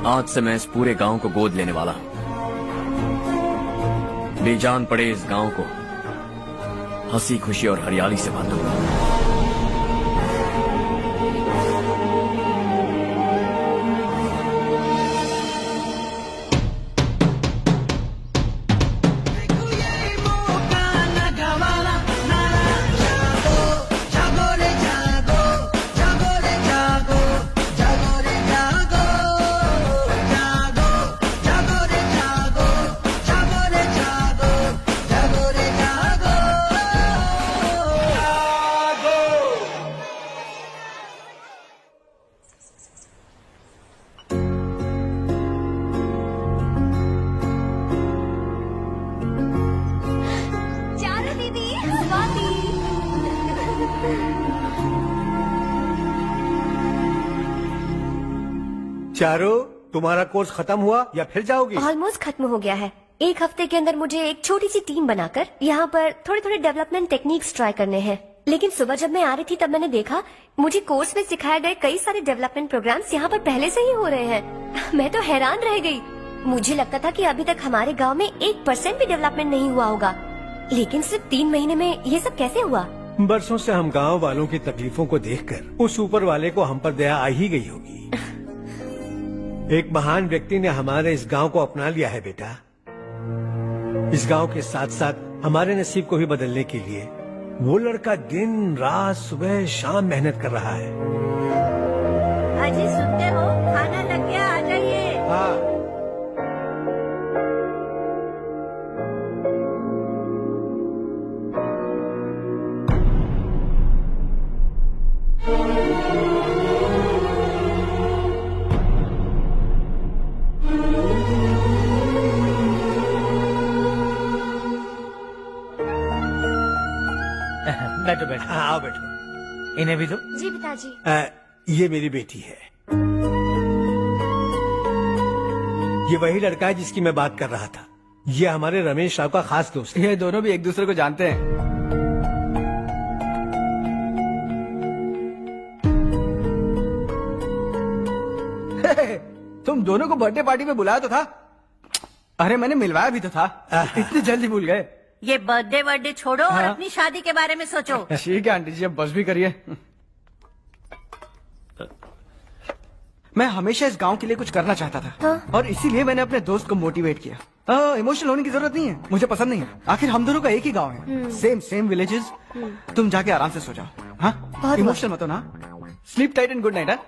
आज से मैं इस पूरे गांव को गोद लेने वाला हूं। बेजान पड़े इस गांव को हंसी खुशी और हरियाली से बांधूंगा। चारो, तुम्हारा कोर्स खत्म हुआ या फिर जाओगी? ऑलमोस्ट खत्म हो गया है। एक हफ्ते के अंदर मुझे एक छोटी सी टीम बनाकर यहाँ पर थोड़े थोड़े डेवलपमेंट टेक्निक्स ट्राई करने हैं। लेकिन सुबह जब मैं आ रही थी तब मैंने देखा मुझे कोर्स में सिखाए गए कई सारे डेवलपमेंट प्रोग्राम्स यहाँ पर पहले से ही हो रहे हैं। मैं तो हैरान रह गई। मुझे लगता था कि अभी तक हमारे गाँव में 1% भी डेवलपमेंट नहीं हुआ होगा, लेकिन सिर्फ 3 महीने में ये सब कैसे हुआ? बरसों से हम गांव वालों की तकलीफों को देखकर उस ऊपर वाले को हम पर दया आ ही गई होगी। एक महान व्यक्ति ने हमारे इस गांव को अपना लिया है बेटा। इस गांव के साथ साथ हमारे नसीब को भी बदलने के लिए वो लड़का दिन रात सुबह शाम मेहनत कर रहा है। अजी सुनते हो, खाना लग गया, आ जाइए। हाँ। बैठो बैठो। आओ बैठो। इन्हें भी दो। जी पिताजी। ये मेरी बेटी है। ये वही लड़का है जिसकी मैं बात कर रहा था। ये हमारे रमेश राव का खास दोस्त है। ये दोनों भी एक दूसरे को जानते हैं। तुम दोनों को बर्थडे पार्टी में बुलाया तो था, अरे मैंने मिलवाया भी तो था, इतनी जल्दी भूल गए। ये बर्थडे छोड़ो और अपनी शादी के बारे में सोचो। ठीक है आंटी जी, अब बस भी करिए। मैं हमेशा इस गांव के लिए कुछ करना चाहता था और इसीलिए मैंने अपने दोस्त को मोटिवेट किया। इमोशनल होने की जरूरत नहीं है, मुझे पसंद नहीं है। आखिर हम दोनों का एक ही गांव है, सेम विलेजेस। तुम जाके आराम से सो जाओ। हाँ, इमोशनल मत हो ना। Sleep tight and good night.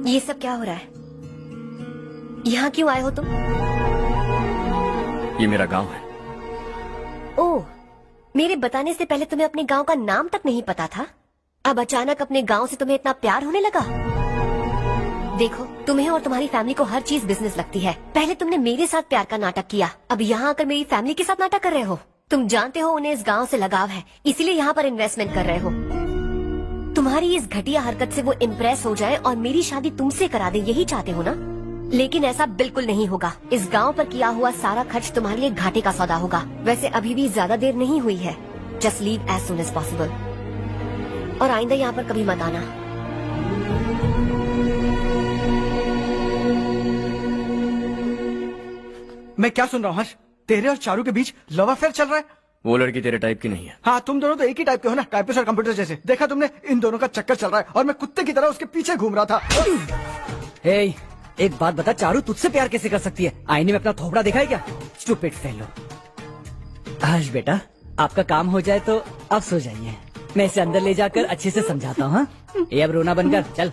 ये सब क्या हो रहा है? यहाँ क्यों आए हो तुम? ये मेरा गांव है। ओह, मेरे बताने से पहले तुम्हें अपने गांव का नाम तक नहीं पता था? अब अचानक अपने गांव से तुम्हें इतना प्यार होने लगा? देखो, तुम्हें और तुम्हारी फैमिली को हर चीज बिजनेस लगती है। पहले तुमने मेरे साथ प्यार का नाटक किया, अब यहाँ आकर मेरी फैमिली के साथ नाटक कर रहे हो। तुम जानते हो उन्हें इस गांव से लगाव है, इसीलिए यहाँ पर इन्वेस्टमेंट कर रहे हो। तुम्हारी इस घटिया हरकत से वो इम्प्रेस हो जाए और मेरी शादी तुमसे करा दे, यही चाहते हो ना? लेकिन ऐसा बिल्कुल नहीं होगा। इस गांव पर किया हुआ सारा खर्च तुम्हारे लिए घाटे का सौदा होगा। वैसे अभी भी ज्यादा देर नहीं हुई है। Just leave as soon as possible और आइंदा यहाँ पर कभी मत आना। मैं क्या सुन रहा हूँ हर्ष? तेरे और चारू के बीच लव अफेयर चल रहा है? वो लड़की तेरे टाइप की नहीं है। हाँ, तुम दोनों तो एक ही टाइप के हो ना, टाइपिस्ट और कंप्यूटर जैसे। देखा तुमने, इन दोनों का चक्कर चल रहा है और मैं कुत्ते की तरह उसके पीछे घूम रहा था। हे, एक बात बता, चारू तुझसे प्यार कैसे कर सकती है? आईने में अपना थोपड़ा दिखा है क्या? Stupid fellow. हर्ष बेटा, आपका काम हो जाए तो अब सो जाइए। मैं इसे अंदर ले जाकर अच्छे से समझाता हूँ। ये अब रोना बनकर चल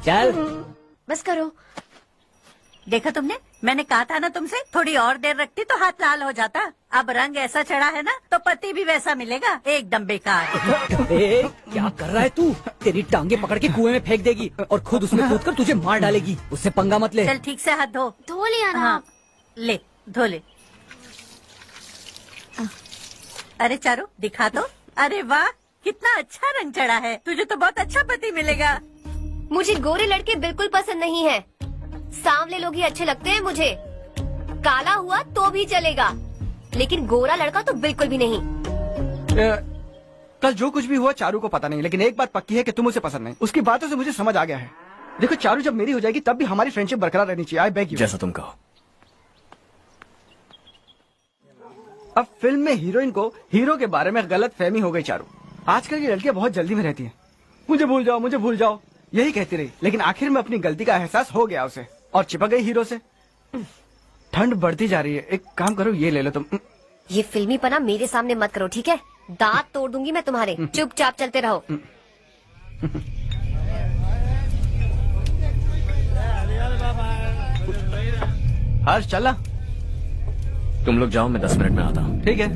चल। बस करो। देखा तुमने, मैंने कहा था ना तुमसे, थोड़ी और देर रखती तो हाथ लाल हो जाता। अब रंग ऐसा चढ़ा है ना तो पति भी वैसा मिलेगा, एकदम बेकार। क्या कर रहा है तू? तेरी टांगे पकड़ के कुएं में फेंक देगी और खुद उसमें कूदकर तुझे मार डालेगी। उससे पंगा मत ले। चल ठीक से हाथ धो। धो लिया ना? हाँ, ले धो ले। अरे चारू दिखा तो। अरे वाह, कितना अच्छा रंग चढ़ा है। तुझे तो बहुत अच्छा पति मिलेगा। मुझे गोरे लड़के बिल्कुल पसंद नहीं है। सांवले लोग ही अच्छे लगते हैं मुझे। काला हुआ तो भी चलेगा, लेकिन गोरा लड़का तो बिल्कुल भी नहीं। कल जो कुछ भी हुआ चारू को पता नहीं, लेकिन एक बात पक्की है कि तुम उसे पसंद नहीं। उसकी बातों से मुझे समझ आ गया है। देखो चारू जब मेरी हो जाएगी तब भी हमारी फ्रेंडशिप बरकरार रहनी चाहिए। I beg you. जैसा तुम कहो। अब फिल्म में हीरोइन को हीरो के बारे में गलत फहमी हो गई चारू। आजकल की लड़कियां बहुत जल्दी में रहती हैं। मुझे भूल जाओ, मुझे भूल जाओ, यही कहती रही। लेकिन आखिर में अपनी गलती का एहसास हो गया उसे और चिपक गई हीरो से। ठंड बढ़ती जा रही है, एक काम करो, ये ले लो तुम। ये फिल्मी पना मेरे सामने मत करो, ठीक है? दांत तोड़ दूंगी मैं तुम्हारे। चुपचाप चलते रहो। हर्ष चला। तुम लोग जाओ, मैं 10 मिनट में आता हूँ। ठीक है।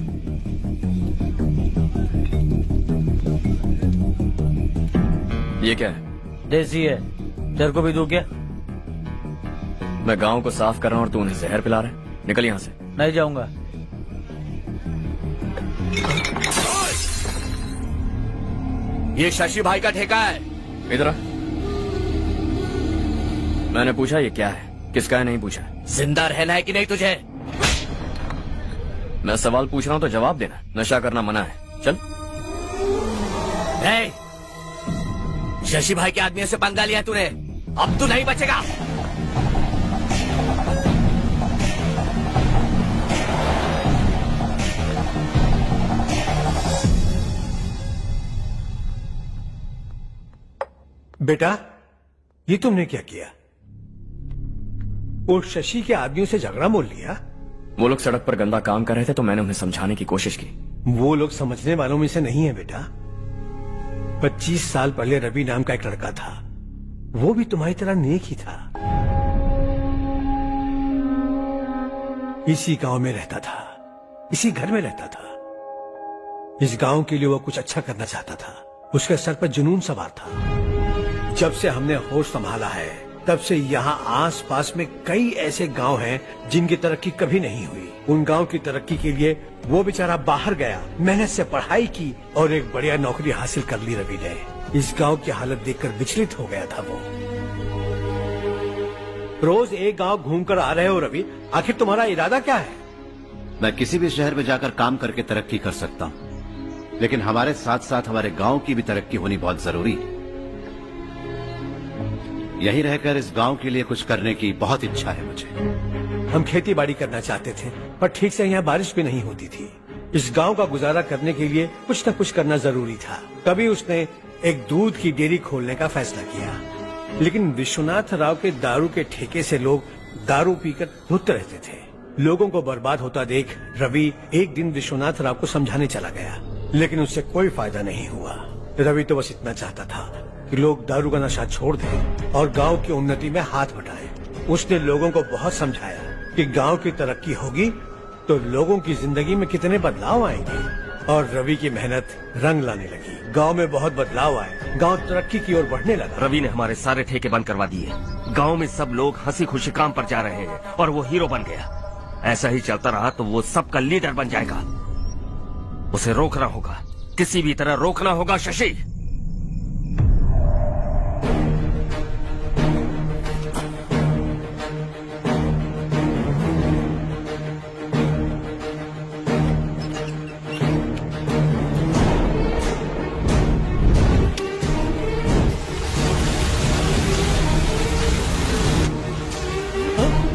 ये क्या है? देसी है, तेरे को भी दूं क्या? मैं गांव को साफ कर रहा हूँ और तू उन्हें जहर पिला रहा है। निकल यहाँ से। नहीं जाऊंगा। ये शशि भाई का ठेका है। इधर आ। मैंने पूछा ये क्या है, किसका है, नहीं पूछा। जिंदा रहना है कि नहीं तुझे? मैं सवाल पूछ रहा हूँ तो जवाब देना। नशा करना मना है। चल। शशि भाई के आदमियों से पंगा लिया तूने, अब तू नहीं बचेगा। बेटा, ये तुमने क्या किया? वो शशि के आदमियों से झगड़ा मोल लिया? वो लोग सड़क पर गंदा काम कर रहे थे तो मैंने उन्हें समझाने की कोशिश की। वो लोग समझने वालों में से नहीं है बेटा। 25 साल पहले रवि नाम का एक लड़का था, वो भी तुम्हारी तरह नेक ही था। इसी गांव में रहता था, इसी घर में रहता था। इस गांव के लिए वो कुछ अच्छा करना चाहता था। उसके सर पर जुनून सवार था। जब से हमने होश संभाला है तब से यहाँ आस पास में कई ऐसे गांव हैं जिनकी तरक्की कभी नहीं हुई। उन गांव की तरक्की के लिए वो बेचारा बाहर गया, मेहनत से पढ़ाई की और एक बढ़िया नौकरी हासिल कर ली रवि ने। इस गांव की हालत देखकर विचलित हो गया था वो। रोज एक गांव घूमकर आ रहे हो रवि, आखिर तुम्हारा इरादा क्या है? मैं किसी भी शहर में जाकर काम करके तरक्की कर सकता हूं, लेकिन हमारे साथ साथ हमारे गांव की भी तरक्की होनी बहुत जरूरी है। यहीं रहकर इस गांव के लिए कुछ करने की बहुत इच्छा है मुझे। हम खेती बाड़ी करना चाहते थे, पर ठीक से यहाँ बारिश भी नहीं होती थी। इस गांव का गुजारा करने के लिए कुछ न कुछ करना जरूरी था। तभी उसने एक दूध की डेयरी खोलने का फैसला किया। लेकिन विश्वनाथ राव के दारू के ठेके से लोग दारू पीकर धुत रहते थे। लोगों को बर्बाद होता देख रवि एक दिन विश्वनाथ राव को समझाने चला गया, लेकिन उससे कोई फायदा नहीं हुआ। रवि तो बस इतना चाहता था कि लोग दारू का नशा छोड़ दें और गांव की उन्नति में हाथ बटाएं। उसने लोगों को बहुत समझाया कि गांव की तरक्की होगी तो लोगों की जिंदगी में कितने बदलाव आएंगे, और रवि की मेहनत रंग लाने लगी। गांव में बहुत बदलाव आए, गांव तरक्की की ओर बढ़ने लगा। रवि ने हमारे सारे ठेके बंद करवा दिए। गांव में सब लोग हंसी खुशी काम पर जा रहे हैं और वो हीरो बन गया। ऐसा ही चलता रहा तो वो सबका लीडर बन जाएगा। उसे रोकना होगा, किसी भी तरह रोकना होगा शशि।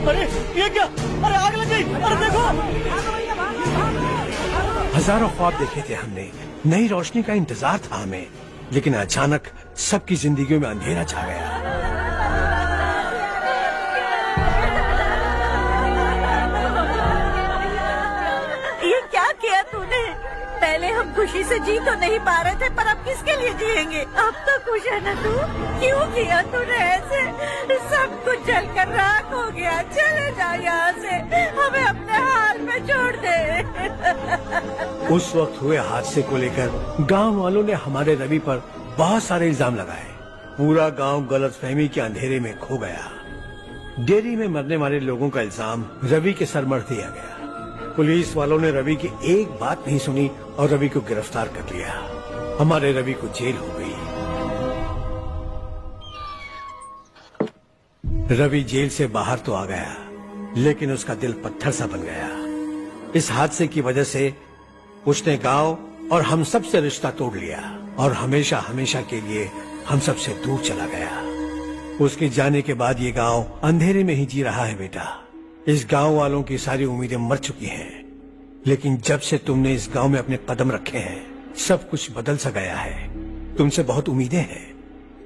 अरे ये क्या? अरे आग लग गई! अरे देखो! हजारों ख्वाब देखे थे हमने, नई रोशनी का इंतजार था हमें, लेकिन अचानक सबकी जिंदगियों में अंधेरा छा गया। ये क्या किया तूने? पहले हम खुशी से जी तो नहीं पा रहे थे, पर अब किसके लिए जिएंगे? अब तो खुश है ना तू? क्यों किया तूने ऐसे? सब कुछ जलकर राख हो गया। चले जा यहाँ से, हमें अपने हाल में छोड़ दे। उस वक्त हुए हादसे को लेकर गांव वालों ने हमारे रवि पर बहुत सारे इल्जाम लगाए। पूरा गांव गलतफहमी के अंधेरे में खो गया। डेयरी में मरने वाले लोगों का इल्जाम रवि के सर मढ़ दिया गया। पुलिस वालों ने रवि की एक बात नहीं सुनी और रवि को गिरफ्तार कर लिया। हमारे रवि को जेल हो गई। रवि जेल से बाहर तो आ गया, लेकिन उसका दिल पत्थर सा बन गया। इस हादसे की वजह से उसने गांव और हम सब से रिश्ता तोड़ लिया और हमेशा हमेशा के लिए हम सब से दूर चला गया। उसके जाने के बाद ये गांव अंधेरे में ही जी रहा है बेटा। इस गांव वालों की सारी उम्मीदें मर चुकी हैं, लेकिन जब से तुमने इस गांव में अपने कदम रखे हैं सब कुछ बदल सा गया है। तुमसे बहुत उम्मीदें हैं।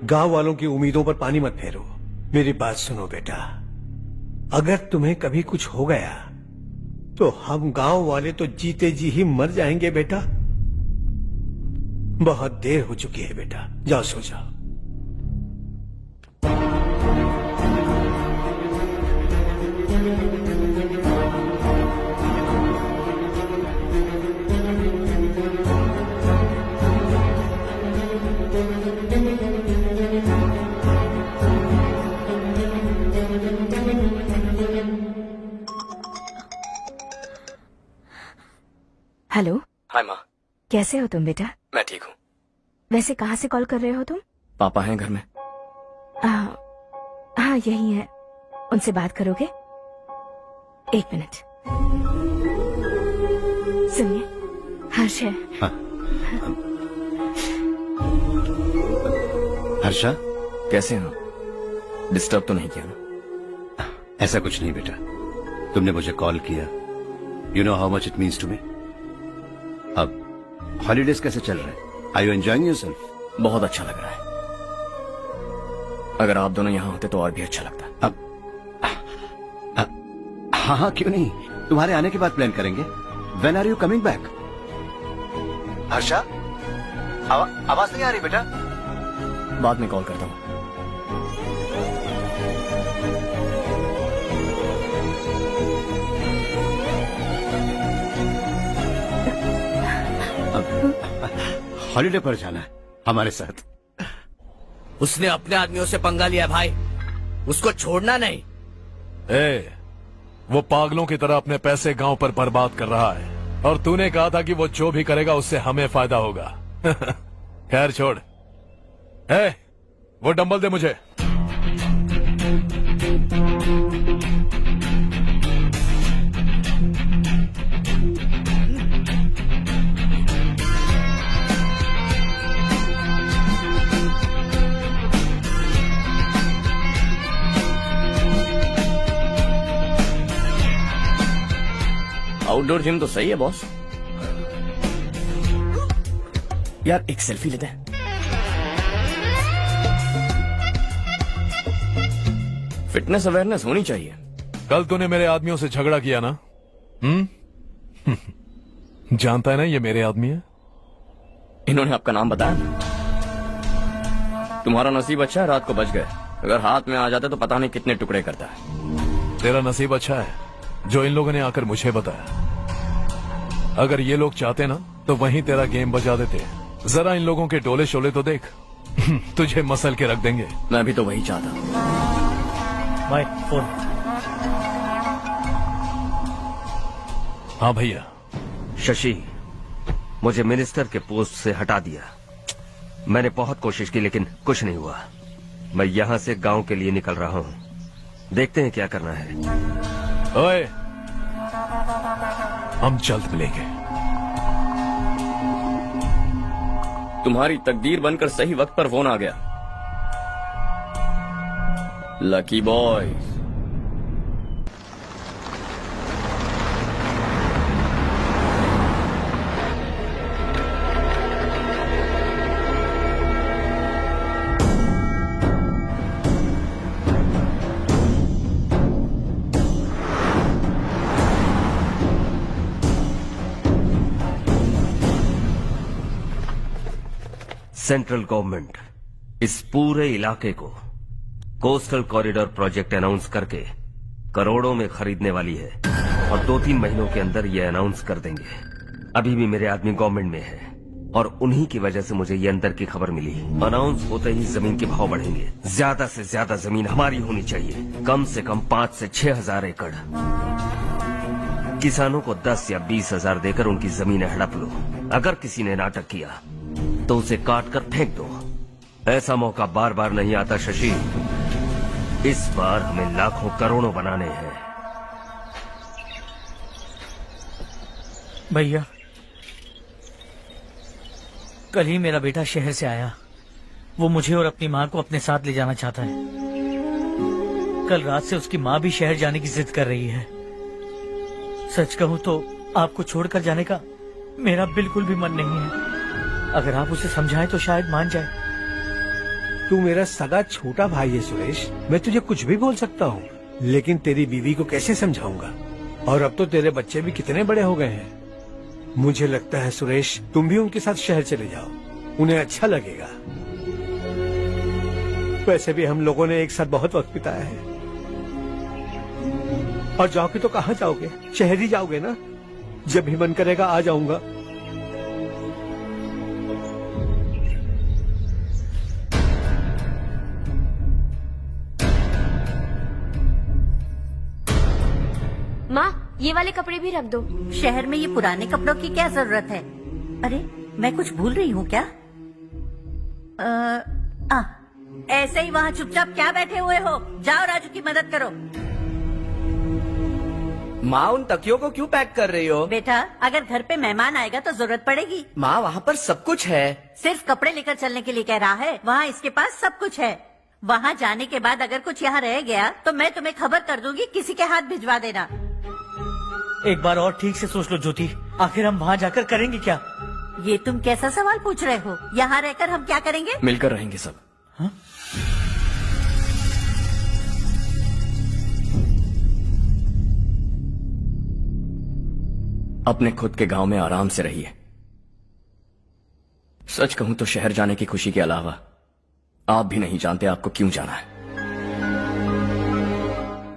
गांव वालों की उम्मीदों पर पानी मत फेरो। मेरी बात सुनो बेटा, अगर तुम्हें कभी कुछ हो गया तो हम गांव वाले तो जीते जी ही मर जाएंगे बेटा। बहुत देर हो चुकी है बेटा, जाओ सो जाओ। हेलो। हाय माँ। कैसे हो तुम बेटा? मैं ठीक हूँ। वैसे कहाँ से कॉल कर रहे हो तुम? पापा हैं घर में। हाँ यही है। उनसे बात करोगे? एक मिनट। सुनिए, हर्ष है। हाँ। हर्षा, कैसे हो? डिस्टर्ब तो नहीं किया ना? ऐसा कुछ नहीं बेटा, तुमने मुझे कॉल किया। You know how much it means to me. अब हॉलीडेज कैसे चल रहे हैं? Are you enjoying yourself? बहुत अच्छा लग रहा है। अगर आप दोनों यहाँ होते तो और भी अच्छा लगता। अब हाँ हाँ क्यों नहीं, तुम्हारे आने के बाद प्लान करेंगे। When are you coming back? Harsha, आवाज नहीं आ रही बेटा? बाद में कॉल करता हूँ। हॉलीडे पर जाना है हमारे साथ। उसने अपने आदमियों से पंगा लिया भाई, उसको छोड़ना नहीं। वो पागलों की तरह अपने पैसे गांव पर बर्बाद कर रहा है और तूने कहा था कि वो जो भी करेगा उससे हमें फायदा होगा। खैर छोड़। वो डंबल दे मुझे। आउटडोर जिम तो सही है बॉस। यार एक सेल्फी लेते हैं। फिटनेस अवेयरनेस होनी चाहिए। कल तूने मेरे आदमियों से झगड़ा किया ना? जानता है ना ये मेरे आदमी है। इन्होंने आपका नाम बताया? तुम्हारा नसीब अच्छा है, रात को बच गए। अगर हाथ में आ जाते तो पता नहीं कितने टुकड़े करता है। तेरा नसीब अच्छा है जो इन लोगों ने आकर मुझे बताया। अगर ये लोग चाहते ना तो वहीं तेरा गेम बजा देते। जरा इन लोगों के डोले शोले तो देख। तुझे मसल के रख देंगे। मैं भी तो वही चाहता हूँ। भाई फोन। हाँ भैया। शशि, मुझे मिनिस्टर के पोस्ट से हटा दिया। मैंने बहुत कोशिश की लेकिन कुछ नहीं हुआ। मैं यहाँ से गांव के लिए निकल रहा हूँ। देखते हैं क्या करना है। ओए, हम जल्द मिलेंगे। तुम्हारी तकदीर बनकर सही वक्त पर फोन आ गया। Lucky boy. सेंट्रल गवर्नमेंट इस पूरे इलाके को कोस्टल कॉरिडोर प्रोजेक्ट अनाउंस करके करोड़ों में खरीदने वाली है और 2-3 महीनों के अंदर ये अनाउंस कर देंगे। अभी भी मेरे आदमी गवर्नमेंट में है और उन्हीं की वजह से मुझे ये अंदर की खबर मिली। अनाउंस होते ही जमीन के भाव बढ़ेंगे। ज्यादा से ज्यादा जमीन हमारी होनी चाहिए, कम से कम 5 से 6 हजार एकड़। किसानों को 10 या 20 हजार देकर उनकी जमीनें हड़प लो। अगर किसी ने नाटक किया तो उसे काट कर फेंक दो। ऐसा मौका बार बार नहीं आता शशि। इस बार हमें लाखों करोड़ों बनाने हैं। भैया, कल ही मेरा बेटा शहर से आया। वो मुझे और अपनी माँ को अपने साथ ले जाना चाहता है। कल रात से उसकी माँ भी शहर जाने की जिद कर रही है। सच कहूँ तो आपको छोड़कर जाने का मेरा बिल्कुल भी मन नहीं है। अगर आप उसे समझाएं तो शायद मान जाए। तू मेरा सगा छोटा भाई है सुरेश। मैं तुझे कुछ भी बोल सकता हूँ, लेकिन तेरी बीवी को कैसे समझाऊंगा? और अब तो तेरे बच्चे भी कितने बड़े हो गए हैं। मुझे लगता है सुरेश, तुम भी उनके साथ शहर चले जाओ, उन्हें अच्छा लगेगा। वैसे भी हम लोगों ने एक साथ बहुत वक्त बिताया है। और जाओगे तो कहाँ जाओगे? शहर ही जाओगे ना? जब भी मन करेगा आ जाऊंगा। माँ, ये वाले कपड़े भी रख दो। शहर में ये पुराने कपड़ों की क्या जरूरत है? अरे, मैं कुछ भूल रही हूँ क्या? ऐसे ही वहाँ चुपचाप क्या बैठे हुए हो? जाओ राजू की मदद करो। माँ, उन तकियों को क्यों पैक कर रही हो? बेटा, अगर घर पे मेहमान आएगा तो जरूरत पड़ेगी। माँ, वहाँ पर सब कुछ है। सिर्फ कपड़े लेकर चलने के लिए कह रहा है? वहाँ इसके पास सब कुछ है। वहाँ जाने के बाद अगर कुछ यहाँ रह गया तो मैं तुम्हें खबर कर दूंगी, किसी के हाथ भिजवा देना। एक बार और ठीक से सोच लो ज्योति, आखिर हम वहाँ जाकर करेंगे क्या? ये तुम कैसा सवाल पूछ रहे हो? यहाँ रहकर हम क्या करेंगे? मिलकर रहेंगे सब। हाँ? अपने खुद के गांव में आराम से रहिए। सच कहूं तो शहर जाने की खुशी के अलावा आप भी नहीं जानते आपको क्यों जाना है।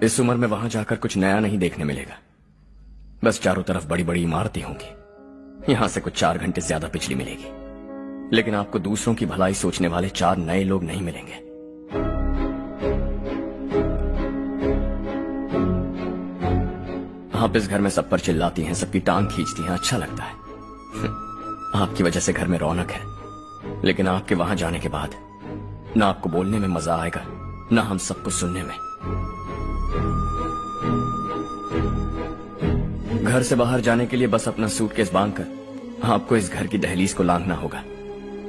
इस उम्र में वहां जाकर कुछ नया नहीं देखने मिलेगा। बस चारों तरफ बड़ी बड़ी इमारतें होंगी। यहां से कुछ 4 घंटे ज्यादा बिजली मिलेगी, लेकिन आपको दूसरों की भलाई सोचने वाले 4 नए लोग नहीं मिलेंगे। आप इस घर में सब पर चिल्लाती हैं, सबकी टांग खींचती हैं, अच्छा लगता है। आपकी वजह से घर में रौनक है, लेकिन आपके वहां जाने के बाद ना आपको बोलने में मजा आएगा, ना हम सबको सुनने में। घर से बाहर जाने के लिए बस अपना सूटकेस बांधकर आपको इस घर की दहलीज को लांघना होगा,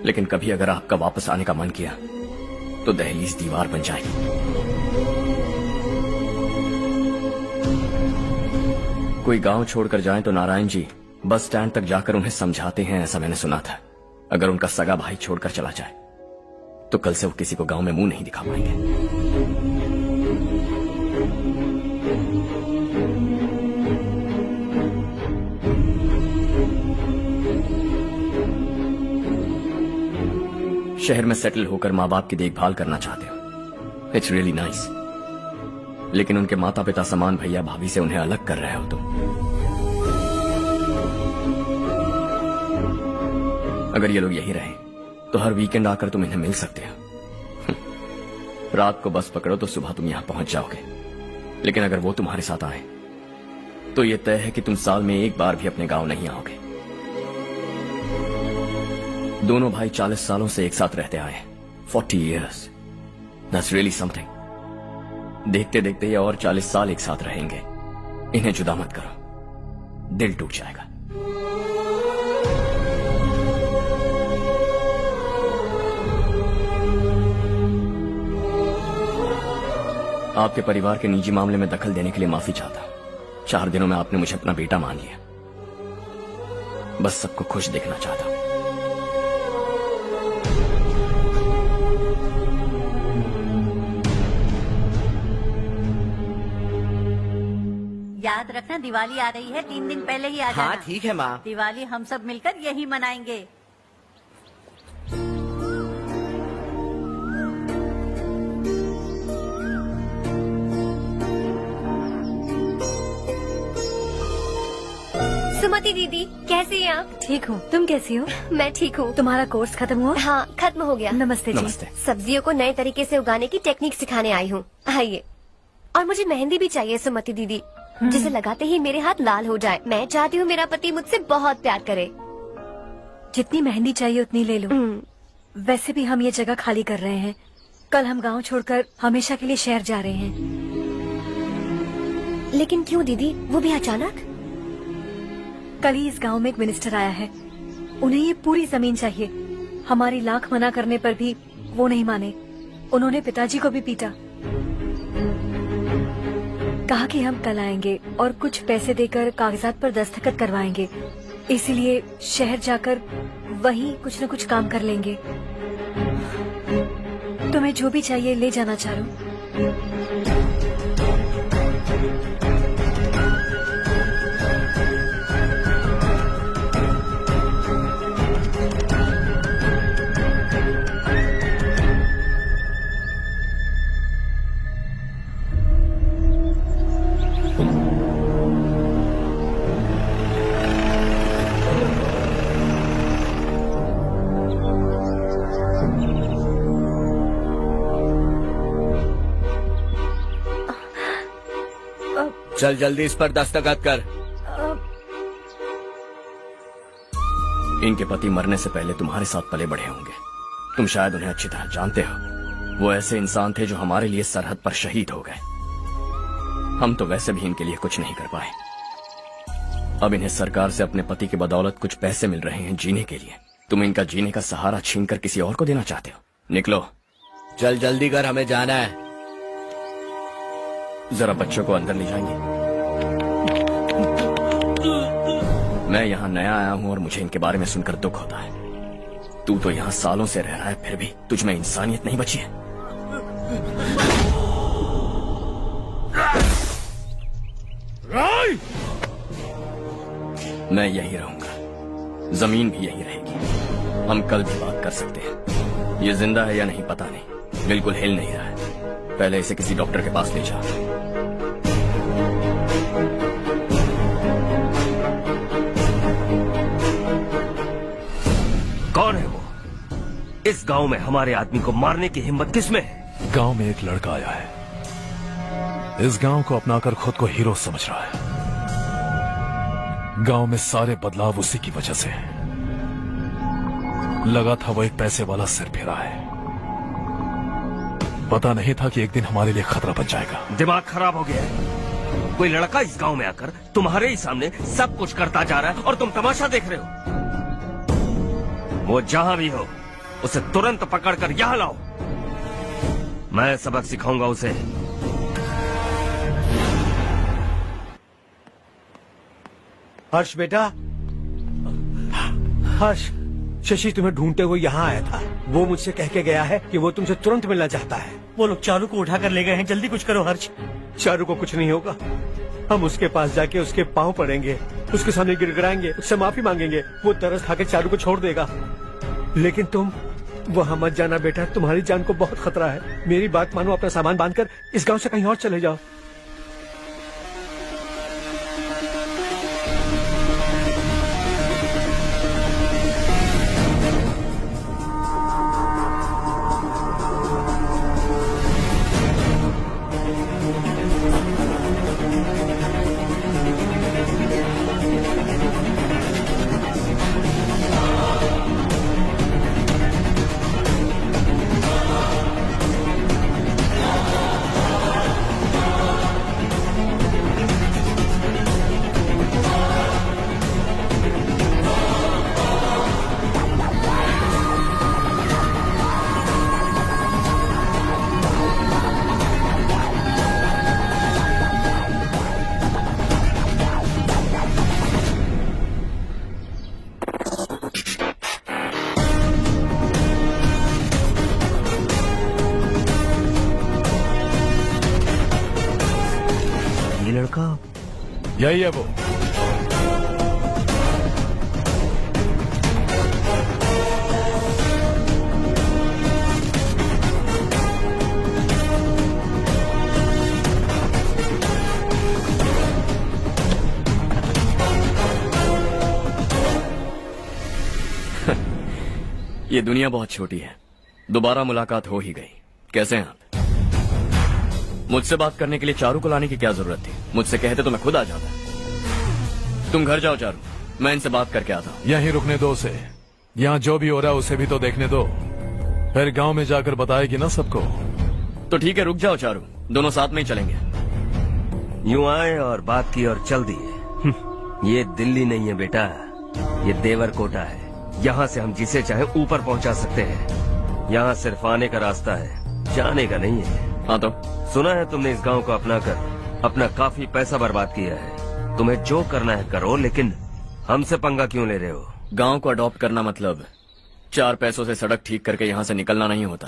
लेकिन कभी अगर आपका वापस आने का मन किया तो दहलीज दीवार बन जाएगी। कोई गांव छोड़कर जाएं तो नारायण जी बस स्टैंड तक जाकर उन्हें समझाते हैं, ऐसा मैंने सुना था। अगर उनका सगा भाई छोड़कर चला जाए तो कल से वो किसी को गांव में मुंह नहीं दिखा पाएंगे। शहर में सेटल होकर माँ बाप की देखभाल करना चाहते हो, इट्स रियली नाइस। लेकिन उनके माता पिता समान भैया भाभी से उन्हें अलग कर रहे हो तुम। अगर ये लोग यही रहे तो हर वीकेंड आकर तुम इन्हें मिल सकते हो। रात को बस पकड़ो तो सुबह तुम यहां पहुंच जाओगे। लेकिन अगर वो तुम्हारे साथ आए तो ये तय है कि तुम साल में एक बार भी अपने गांव नहीं आओगे। दोनों भाई 40 सालों से एक साथ रहते आए, 40 years, that's really something। देखते देखते ये और 40 साल एक साथ रहेंगे। इन्हें जुदा मत करो, दिल टूट जाएगा। आपके परिवार के निजी मामले में दखल देने के लिए माफी चाहता हूं। 4 दिनों में आपने मुझे अपना बेटा मान लिया। बस सबको खुश देखना चाहता हूं। याद रखना दिवाली आ रही है, 3 दिन पहले ही आ जाना। हाँ ठीक है माँ। दिवाली हम सब मिलकर यही मनाएंगे। सुमति दीदी कैसी हैं आप? ठीक हूँ, तुम कैसी हो? मैं ठीक हूँ। तुम्हारा कोर्स खत्म हुआ? हाँ खत्म हो गया। नमस्ते जी। नमस्ते। सब्जियों को नए तरीके से उगाने की टेक्निक सिखाने आई हूँ। आइए। और मुझे मेहंदी भी चाहिए सुमति दीदी, जिसे लगाते ही मेरे हाथ लाल हो जाए। मैं चाहती हूँ मेरा पति मुझसे बहुत प्यार करे। जितनी मेहंदी चाहिए उतनी ले लो। वैसे भी हम ये जगह खाली कर रहे हैं। कल हम गांव छोड़कर हमेशा के लिए शहर जा रहे हैं। लेकिन क्यों दीदी, वो भी अचानक? कल ही इस गांव में एक मिनिस्टर आया है, उन्हें ये पूरी जमीन चाहिए। हमारी लाख मना करने पर भी वो नहीं माने। उन्होंने पिताजी को भी पीटा। कहा कि हम कल आएंगे और कुछ पैसे देकर कागजात पर दस्तखत करवाएंगे। इसीलिए शहर जाकर वहीं कुछ न कुछ काम कर लेंगे। तुम्हें जो भी चाहिए ले जाना चारू। चल जल्दी इस पर दस्तखत कर। इनके पति मरने से पहले तुम्हारे साथ पले बढ़े होंगे। तुम शायद उन्हें अच्छी तरह जानते हो। वो ऐसे इंसान थे जो हमारे लिए सरहद पर शहीद हो गए। हम तो वैसे भी इनके लिए कुछ नहीं कर पाए। अब इन्हें सरकार से अपने पति की बदौलत कुछ पैसे मिल रहे हैं जीने के लिए। तुम इनका जीने का सहारा छीनकर किसी और को देना चाहते हो? निकलो। चल जल्दी कर, हमें जाना है। जरा बच्चों को अंदर ले जाएंगे? मैं यहाँ नया आया हूँ और मुझे इनके बारे में सुनकर दुख होता है। तू तो यहाँ सालों से रह रहा है, फिर भी तुझ में इंसानियत नहीं बची है। मैं यही रहूंगा, जमीन भी यही रहेगी। हम कल भी बात कर सकते हैं। ये जिंदा है या नहीं पता नहीं, बिल्कुल हिल नहीं रहा है। पहले इसे किसी डॉक्टर के पास ले जा। कौन है वो? इस गांव में हमारे आदमी को मारने की हिम्मत किसमें है? गांव में एक लड़का आया है, इस गांव को अपनाकर खुद को हीरो समझ रहा है। गांव में सारे बदलाव उसी की वजह से है। लगा था वो एक पैसे वाला सिर फेरा है। पता नहीं था कि एक दिन हमारे लिए खतरा बन जाएगा। दिमाग खराब हो गया है। कोई लड़का इस गांव में आकर तुम्हारे ही सामने सब कुछ करता जा रहा है और तुम तमाशा देख रहे हो। वो जहां भी हो उसे तुरंत पकड़कर यहां लाओ। मैं सबक सिखाऊंगा उसे। हर्ष बेटा, हर्ष, शशि तुम्हें ढूंढते हुए यहाँ आया था। वो मुझसे कह के गया है कि वो तुमसे तुरंत मिलना चाहता है। वो लोग चारू को उठाकर ले गए हैं, जल्दी कुछ करो हर्ष। चारू को कुछ नहीं होगा। हम उसके पास जाके उसके पांव पड़ेंगे, उसके सामने गिड़गिड़ाएंगे, उससे माफी मांगेंगे। वो तरस खा के चारू को छोड़ देगा। लेकिन तुम वहाँ मत जाना बेटा, तुम्हारी जान को बहुत खतरा है। मेरी बात मानो, अपना सामान बांधकर इस गांव से कहीं और चले जाओ। यही है वो। ये दुनिया बहुत छोटी है। दोबारा मुलाकात हो ही गई। कैसे हैं आप? मुझसे बात करने के लिए चारू को लाने की क्या जरूरत थी? मुझसे कहते तो मैं खुद आ जाता। तुम घर जाओ चारू, मैं इनसे बात करके आता हूँ। यहीं रुकने दो उसे। यहाँ जो भी हो रहा है उसे भी तो देखने दो, फिर गांव में जाकर बताएगी ना सबको। तो ठीक है, रुक जाओ चारू, दोनों साथ में ही चलेंगे। यूं आए और बात की और चल दिए। ये दिल्ली नहीं है बेटा, ये देवरकोटा है। यहाँ से हम जिसे चाहे ऊपर पहुँचा सकते हैं। यहाँ सिर्फ आने का रास्ता है, जाने का नहीं है। हाँ तो सुना है तुमने इस गांव को अपना कर अपना काफी पैसा बर्बाद किया है। तुम्हें जो करना है करो, लेकिन हमसे पंगा क्यों ले रहे हो? गांव को अडॉप्ट करना मतलब 4 पैसों से सड़क ठीक करके यहाँ से निकलना नहीं होता।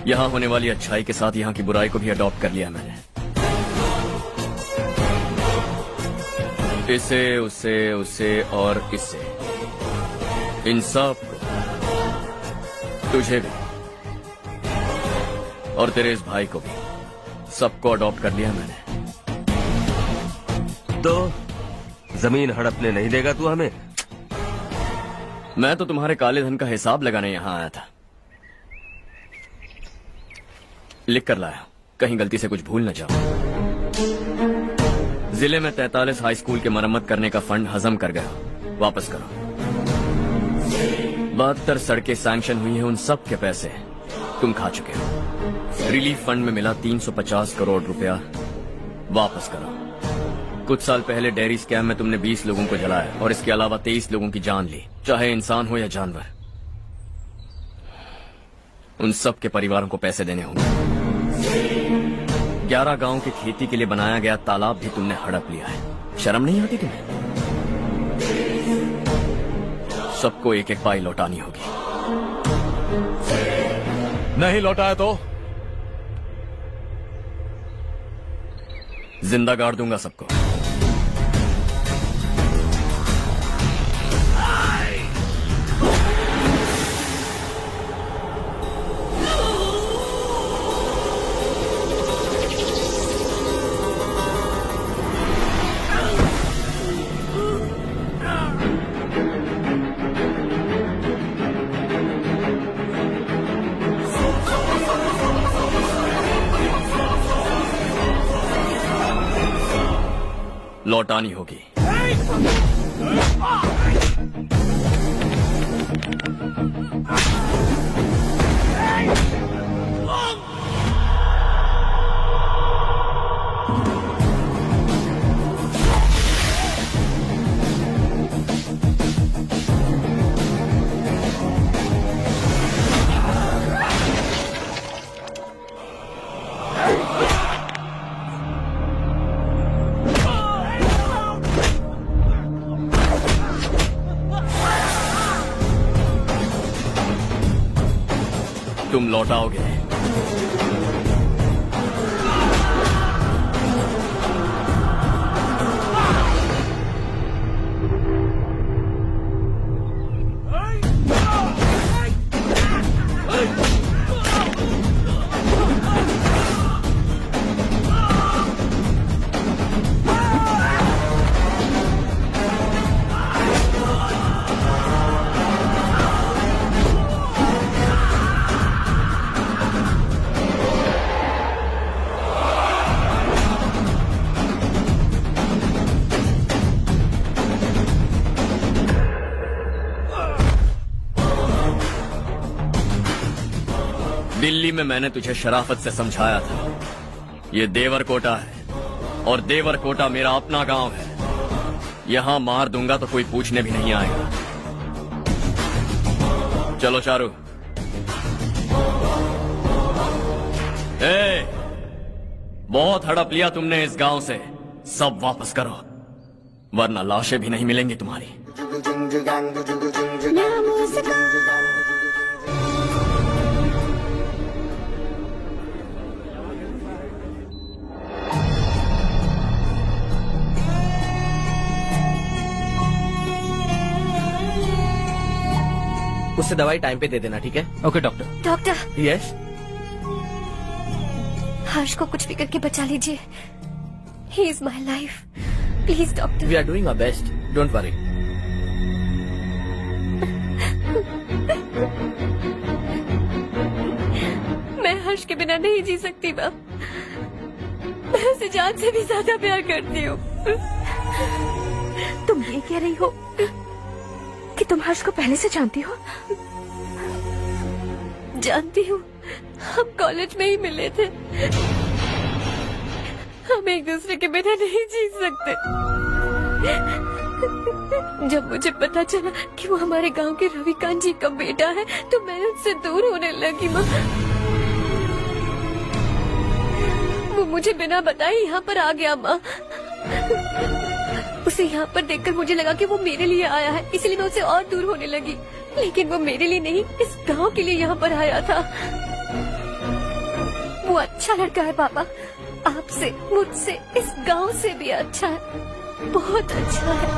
यहाँ होने वाली अच्छाई के साथ यहाँ की बुराई को भी अडॉप्ट कर लिया मैंने। इसे, उसे, उसे और इससे, इन सब को, तुझे भी और तेरे इस भाई को भी, सबको अडॉप्ट कर लिया मैंने। तो जमीन हड़पने नहीं देगा तू हमें? मैं तो तुम्हारे काले धन का हिसाब लगाने यहाँ आया था। लिख कर लाया, कहीं गलती से कुछ भूल न जाओ। जिले में 43 हाई स्कूल के मरम्मत करने का फंड हजम कर गया, वापस करो। 72 सड़कें सैंक्शन हुई हैं, उन सब के पैसे तुम खा चुके हो। रिलीफ फंड में मिला 350 करोड़ रुपया, वापस करो। कुछ साल पहले डेयरी स्कैम में तुमने 20 लोगों को जलाया और इसके अलावा 23 लोगों की जान ली, चाहे इंसान हो या जानवर। उन सब के परिवारों को पैसे देने होंगे। 11 गांव की खेती के लिए बनाया गया तालाब भी तुमने हड़प लिया है। शर्म नहीं आती तुम्हें? सबको एक एक पाई लौटानी होगी। नहीं लौटाया तो जिंदा गाड़ दूंगा सबको। लौटानी होगी। तुम लौटाओगे। दिल्ली में मैंने तुझे शराफत से समझाया था, ये देवरकोटा है और देवरकोटा मेरा अपना गांव है। यहां मार दूंगा तो कोई पूछने भी नहीं आएगा। चलो चारू। बहुत हड़प लिया तुमने इस गांव से, सब वापस करो वरना लाशें भी नहीं मिलेंगी तुम्हारी। उससे दवाई टाइम पे दे देना, ठीक है? Okay doctor. Doctor. Yes. Harsh को कुछ भी करके बचा लीजिए। He is my life, please doctor. We are doing our best, don't worry. मैं हर्ष के बिना नहीं जी सकती बाप। मैं उसे जान से भी ज्यादा प्यार करती हूँ। तुम ये कह रही हो कि तुम हर्ष को पहले से जानती हो? जानती हूँ, हम कॉलेज में ही मिले थे। हम एक दूसरे के बिना नहीं जी सकते। जब मुझे पता चला कि वो हमारे गांव के रविकांत जी का बेटा है तो मैं उससे दूर होने लगी। माँ, वो मुझे बिना बताए यहाँ पर आ गया। माँ, उसे यहाँ पर देखकर मुझे लगा कि वो मेरे लिए आया है, इसलिए मैं उससे और दूर होने लगी। लेकिन वो मेरे लिए नहीं, इस गांव के लिए यहाँ पर आया था। वो अच्छा लड़का है पापा, आपसे, मुझसे, इस गांव से भी अच्छा है, बहुत अच्छा है।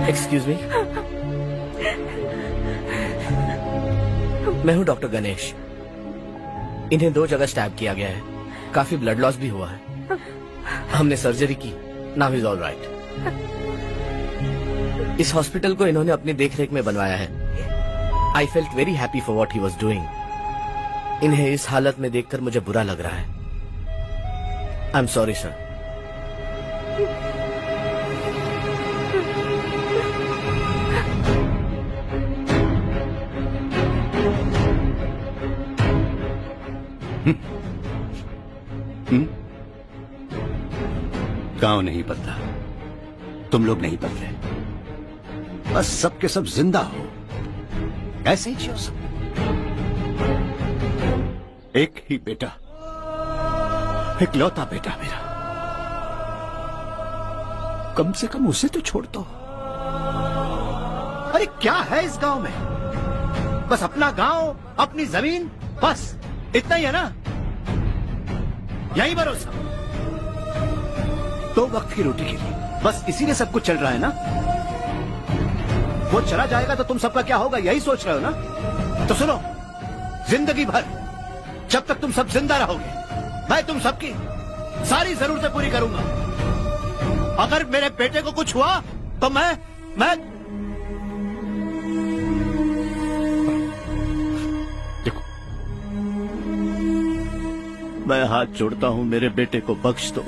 एक्सक्यूज मी, मैं हूँ डॉक्टर गणेश। इन्हें 2 जगह स्टैब किया गया है, काफी ब्लड लॉस भी हुआ है। हमने सर्जरी की, नाउ इज ऑल राइट। इस हॉस्पिटल को इन्होंने अपनी देखरेख में बनवाया है। I felt very happy for what he was doing. इन्हें इस हालत में देखकर मुझे बुरा लग रहा है। I am sorry sir. गांव नहीं बदला, तुम लोग नहीं बदले, बस सबके सब जिंदा हो, ऐसे ही जियो सब। एक ही बेटा, इकलौता बेटा मेरा, कम से कम उसे तो छोड़ दो। अरे क्या है इस गांव में? बस अपना गांव, अपनी जमीन, बस इतना ही है ना? यही भरोसा, 2 वक्त की रोटी के लिए, बस इसीलिए सब कुछ चल रहा है ना? वो चला जाएगा तो तुम सबका क्या होगा, यही सोच रहे हो ना? तो सुनो, जिंदगी भर जब तक तुम सब जिंदा रहोगे, मैं तुम सबकी सारी जरूरतें पूरी करूंगा। अगर मेरे बेटे को कुछ हुआ तो मैं देखो, मैं हाथ जोड़ता हूं, मेरे बेटे को बख्श दो।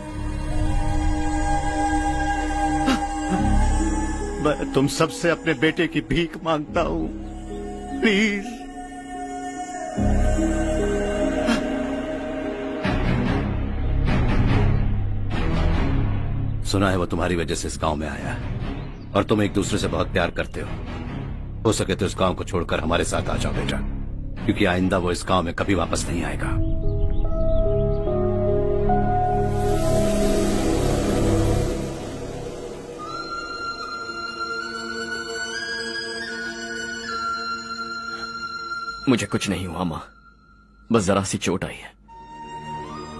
मैं तुम सबसे अपने बेटे की भीख मांगता हूँ, प्लीज। सुना है वो तुम्हारी वजह से इस गांव में आया है और तुम एक दूसरे से बहुत प्यार करते हो सके तो इस गांव को छोड़कर हमारे साथ आ जाओ बेटा, क्योंकि आइंदा वो इस गांव में कभी वापस नहीं आएगा। मुझे कुछ नहीं हुआ माँ, बस जरा सी चोट आई है।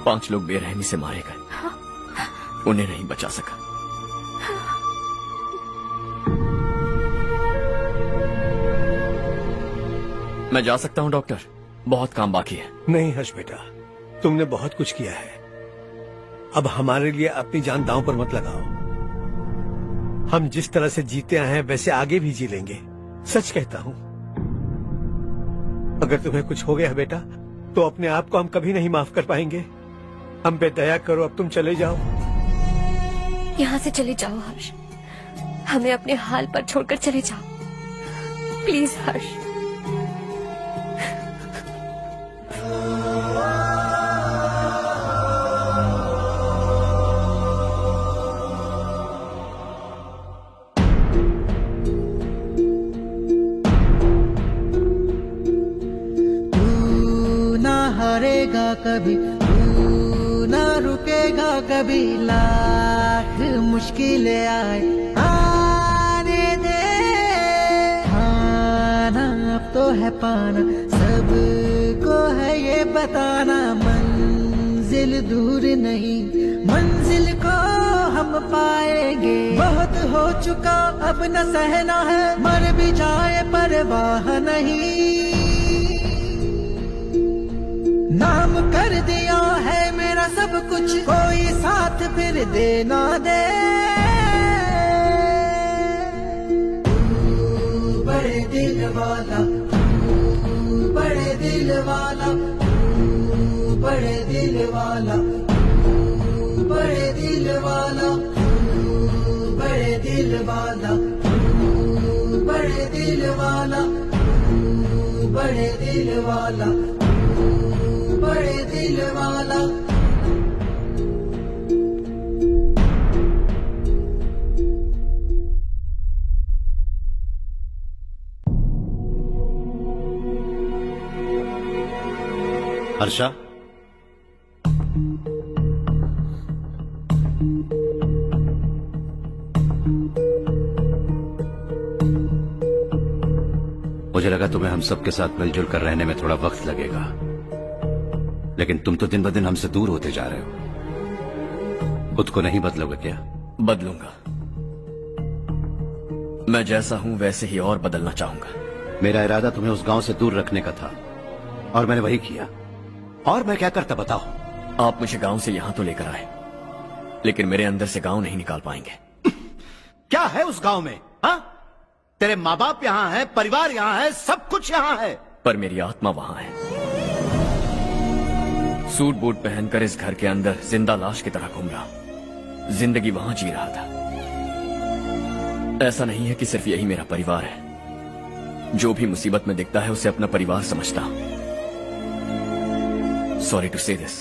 5 लोग बेरहमी से मारे गए, उन्हें नहीं बचा सका। मैं जा सकता हूँ डॉक्टर, बहुत काम बाकी है। नहीं हर्ष बेटा, तुमने बहुत कुछ किया है, अब हमारे लिए अपनी जान दांव पर मत लगाओ। हम जिस तरह से जीते आए हैं वैसे आगे भी जी लेंगे, सच कहता हूँ। अगर तुम्हें कुछ हो गया बेटा तो अपने आप को हम कभी नहीं माफ कर पाएंगे। हम पे दया करो, अब तुम चले जाओ। यहाँ से चले जाओ हर्ष, हमें अपने हाल पर छोड़कर चले जाओ, प्लीज हर्ष। हारेगा कभी, तू ना रुकेगा कभी, लाख मुश्किलें आए आने दे। खाना अब तो है पाना, सबको है ये बताना, मंजिल दूर नहीं, मंजिल को हम पाएंगे। बहुत हो चुका अब न सहना है, मर भी जाए परवाह नहीं। नाम कर दिया है मेरा सब कुछ, कोई साथ फिर देना दे। तू बड़े दिल वाला, तू बड़े दिल वाला, तू बड़े दिल वाला, तू बड़े दिल वाला, तू बड़े दिल वाला, तू बड़े दिल वाला, तू बड़े दिल वाला, बड़े दिल वाला। हर्षा, मुझे लगा तुम्हें हम सबके साथ मिलजुल कर रहने में थोड़ा वक्त लगेगा, लेकिन तुम तो दिन ब दिन हमसे दूर होते जा रहे हो। खुद को नहीं बदलोगे क्या? बदलूंगा, मैं जैसा हूं वैसे ही और बदलना चाहूंगा। मेरा इरादा तुम्हें उस गांव से दूर रखने का था और मैंने वही किया। और मैं क्या करता बताओ? आप मुझे गांव से यहां तो लेकर आए, लेकिन मेरे अंदर से गांव नहीं निकाल पाएंगे। क्या है उस गांव में? हाँ, तेरे माँ बाप यहाँ है, परिवार यहाँ है, सब कुछ यहाँ है, पर मेरी आत्मा वहां है। सूट बूट पहनकर इस घर के अंदर जिंदा लाश की तरह घूम रहा, जिंदगी वहां जी रहा था। ऐसा नहीं है कि सिर्फ यही मेरा परिवार है, जो भी मुसीबत में दिखता है उसे अपना परिवार समझता। सॉरी टू से दिस।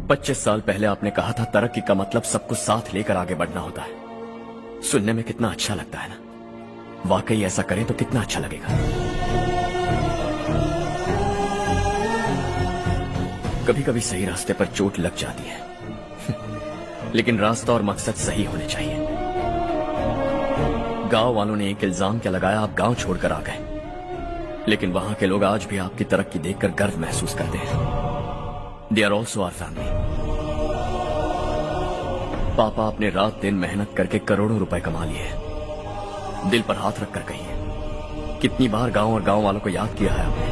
25 साल पहले आपने कहा था तरक्की का मतलब सबको साथ लेकर आगे बढ़ना होता है। सुनने में कितना अच्छा लगता है ना? वाकई ऐसा करें तो कितना अच्छा लगेगा। कभी कभी सही रास्ते पर चोट लग जाती है, लेकिन रास्ता और मकसद सही होने चाहिए। गांव वालों ने एक इल्जाम क्या लगाया, आप गांव छोड़कर आ गए, लेकिन वहां के लोग आज भी आपकी तरक्की देखकर गर्व महसूस करते हैं। They are also our family. पापा आपने रात दिन मेहनत करके करोड़ों रुपए कमा लिए। दिल पर हाथ रखकर कहिए, कितनी बार गांव और गांव वालों को याद किया है आपने?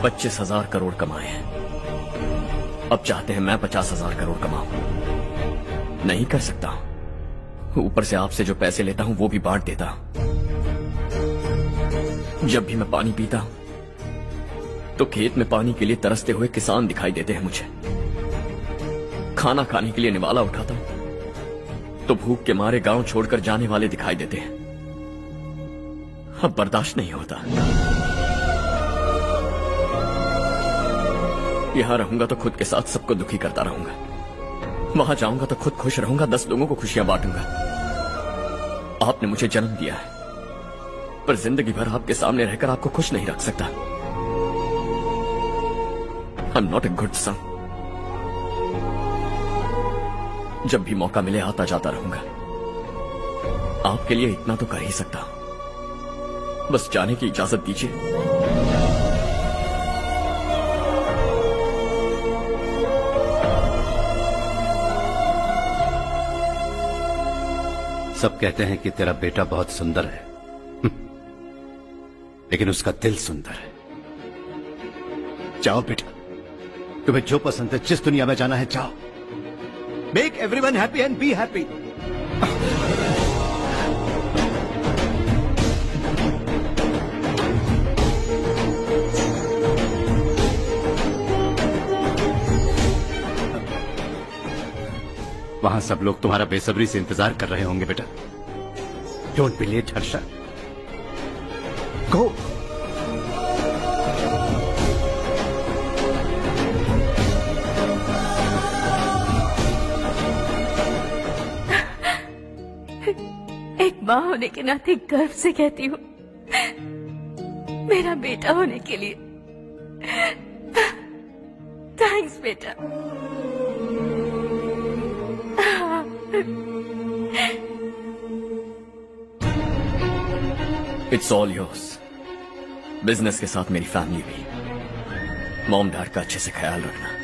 25,000 करोड़ कमाए हैं, अब चाहते हैं मैं 50,000 करोड़ कमाऊं। नहीं कर सकता, ऊपर से आपसे जो पैसे लेता हूं वो भी बांट देता। जब भी मैं पानी पीता हूं तो खेत में पानी के लिए तरसते हुए किसान दिखाई देते हैं मुझे। खाना खाने के लिए निवाला उठाता हूं तो भूख के मारे गांव छोड़कर जाने वाले दिखाई देते हैं। अब बर्दाश्त नहीं होता। यहां रहूंगा तो खुद के साथ सबको दुखी करता रहूंगा, वहां जाऊंगा तो खुद खुश रहूंगा, 10 लोगों को खुशियां बांटूंगा। आपने मुझे जन्म दिया है, पर जिंदगी भर आपके सामने रहकर आपको खुश नहीं रख सकता। I am not a good son. जब भी मौका मिले आता जाता रहूंगा। आपके लिए इतना तो कर ही सकता हूं, बस जाने की इजाजत दीजिए। सब कहते हैं कि तेरा बेटा बहुत सुंदर है, लेकिन उसका दिल सुंदर है। जाओ बेटा, तुम्हें जो पसंद है, जिस दुनिया में जाना है जाओ। Make everyone happy and be happy. वहां सब लोग तुम्हारा बेसब्री से इंतजार कर रहे होंगे बेटा। डोंट बी लेट हर्षा, गो। एक माँ होने के नाते गर्व से कहती हूँ, मेरा बेटा होने के लिए थैंक्स बेटा। It's all yours. बिजनेस के साथ मेरी फैमिली भी। मॉम डैड का अच्छे से ख्याल रखना।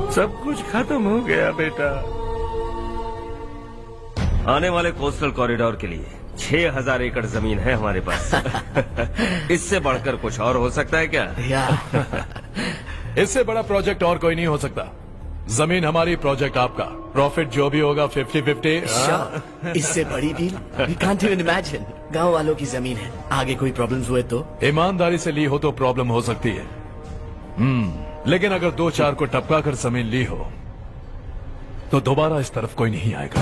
सब कुछ खत्म हो गया बेटा। आने वाले कोस्टल कॉरिडोर के लिए 6000 एकड़ जमीन है हमारे पास। इससे बढ़कर कुछ और हो सकता है क्या? इससे बड़ा प्रोजेक्ट और कोई नहीं हो सकता। जमीन हमारी, प्रोजेक्ट आपका। प्रॉफिट जो भी होगा 50-50। इससे बड़ी deal we can't even imagine. गांव वालों की जमीन है, आगे कोई प्रॉब्लम्स हुए तो? ईमानदारी से ली हो तो प्रॉब्लम हो सकती है, लेकिन अगर 2-4 को टपका कर जमीन ली हो तो दोबारा इस तरफ कोई नहीं आएगा।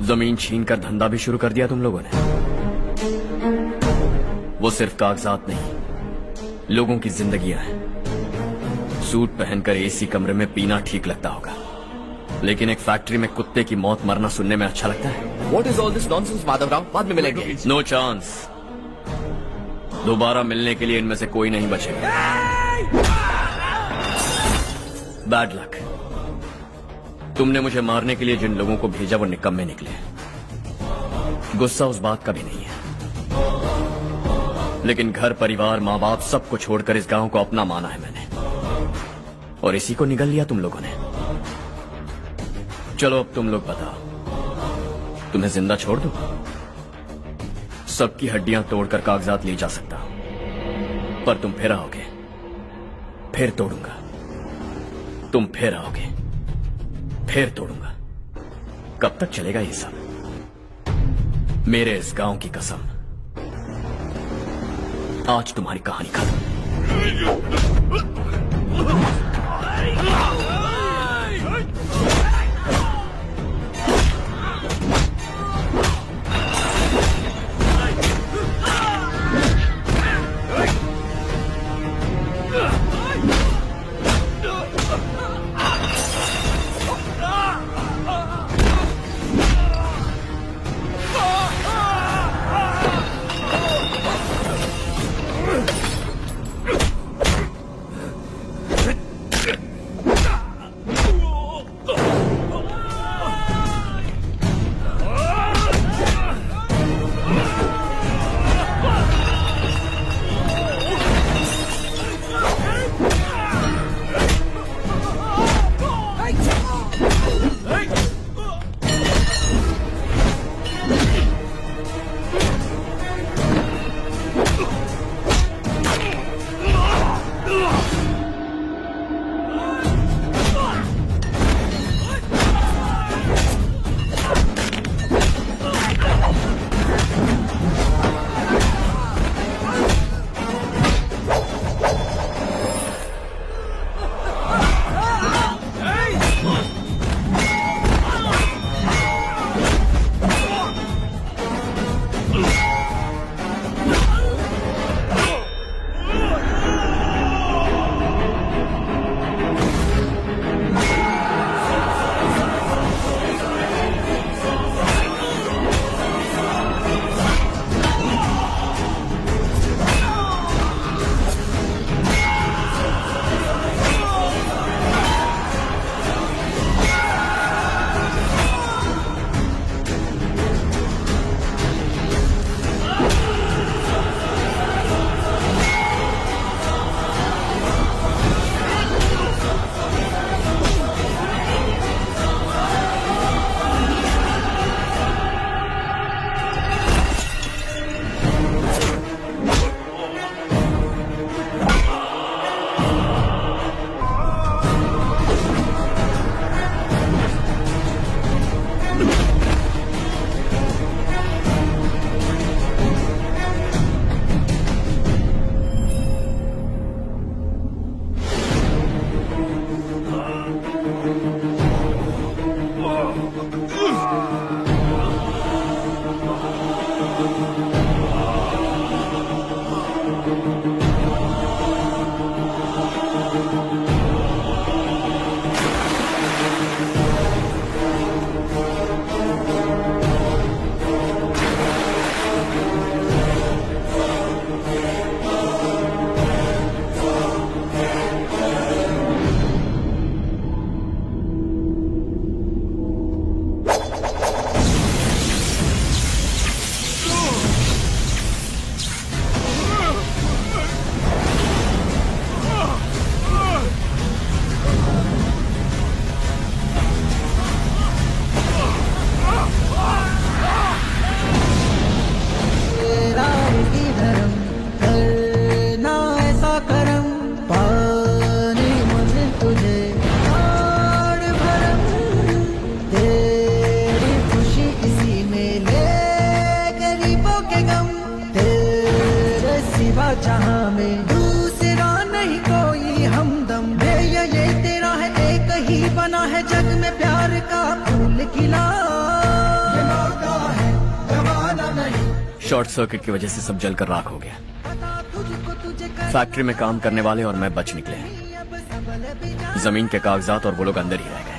जमीन छीनकर धंधा भी शुरू कर दिया तुम लोगों ने। वो सिर्फ कागजात नहीं, लोगों की जिंदगियां हैं। सूट पहनकर एसी कमरे में पीना ठीक लगता होगा, लेकिन एक फैक्ट्री में कुत्ते की मौत मरना सुनने में अच्छा लगता है। What is all this nonsense, Madhavrao? बाद में मिलेंगे। No chance. दोबारा मिलने के लिए इनमें से कोई नहीं बचेगा। Bad luck. तुमने मुझे मारने के लिए जिन लोगों को भेजा वो निकम्मे निकले। गुस्सा उस बात का भी नहीं है, लेकिन घर परिवार माँ बाप सबको छोड़कर इस गांव को अपना माना है मैंने, और इसी को निगल लिया तुम लोगों ने। चलो अब तुम लोग बताओ, तुम्हें जिंदा छोड़ दूं? सबकी हड्डियां तोड़कर कागजात ले जा सकता हूं, पर तुम फिर आओगे, फिर तोड़ूंगा। तुम फिर आओगे, फिर तोड़ूंगा। कब तक चलेगा ये सब? मेरे इस गांव की कसम, आज तुम्हारी कहानी खत्म। शॉर्ट सर्किट की वजह से सब जलकर राख हो गया। फैक्ट्री में काम करने वाले और मैं बच निकले। जमीन के कागजात और वो लोग अंदर ही रह गए।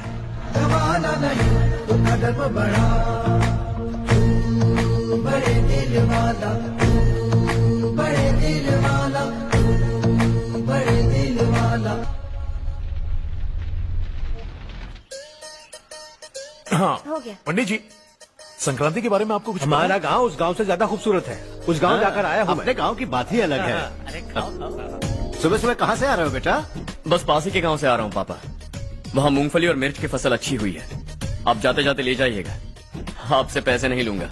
जमाना नहीं तो कदम बढ़ा, तू बड़े दिल वाला, तू बड़े दिल वाला, तू बड़े दिल वाला। हाँ हो गया। पंडित जी, संक्रांति के बारे में आपको कुछ हमारा गांव उस गांव से ज्यादा खूबसूरत है। उस गांव जाकर आया हूँ। अपने गांव की बात ही अलग है। सुबह सुबह कहाँ से आ रहे हो बेटा? बस पास ही के गांव से आ रहा हूँ पापा। वहाँ मूंगफली और मिर्च की फसल अच्छी हुई है। आप जाते जाते ले जाइएगा। आपसे पैसे नहीं लूंगा।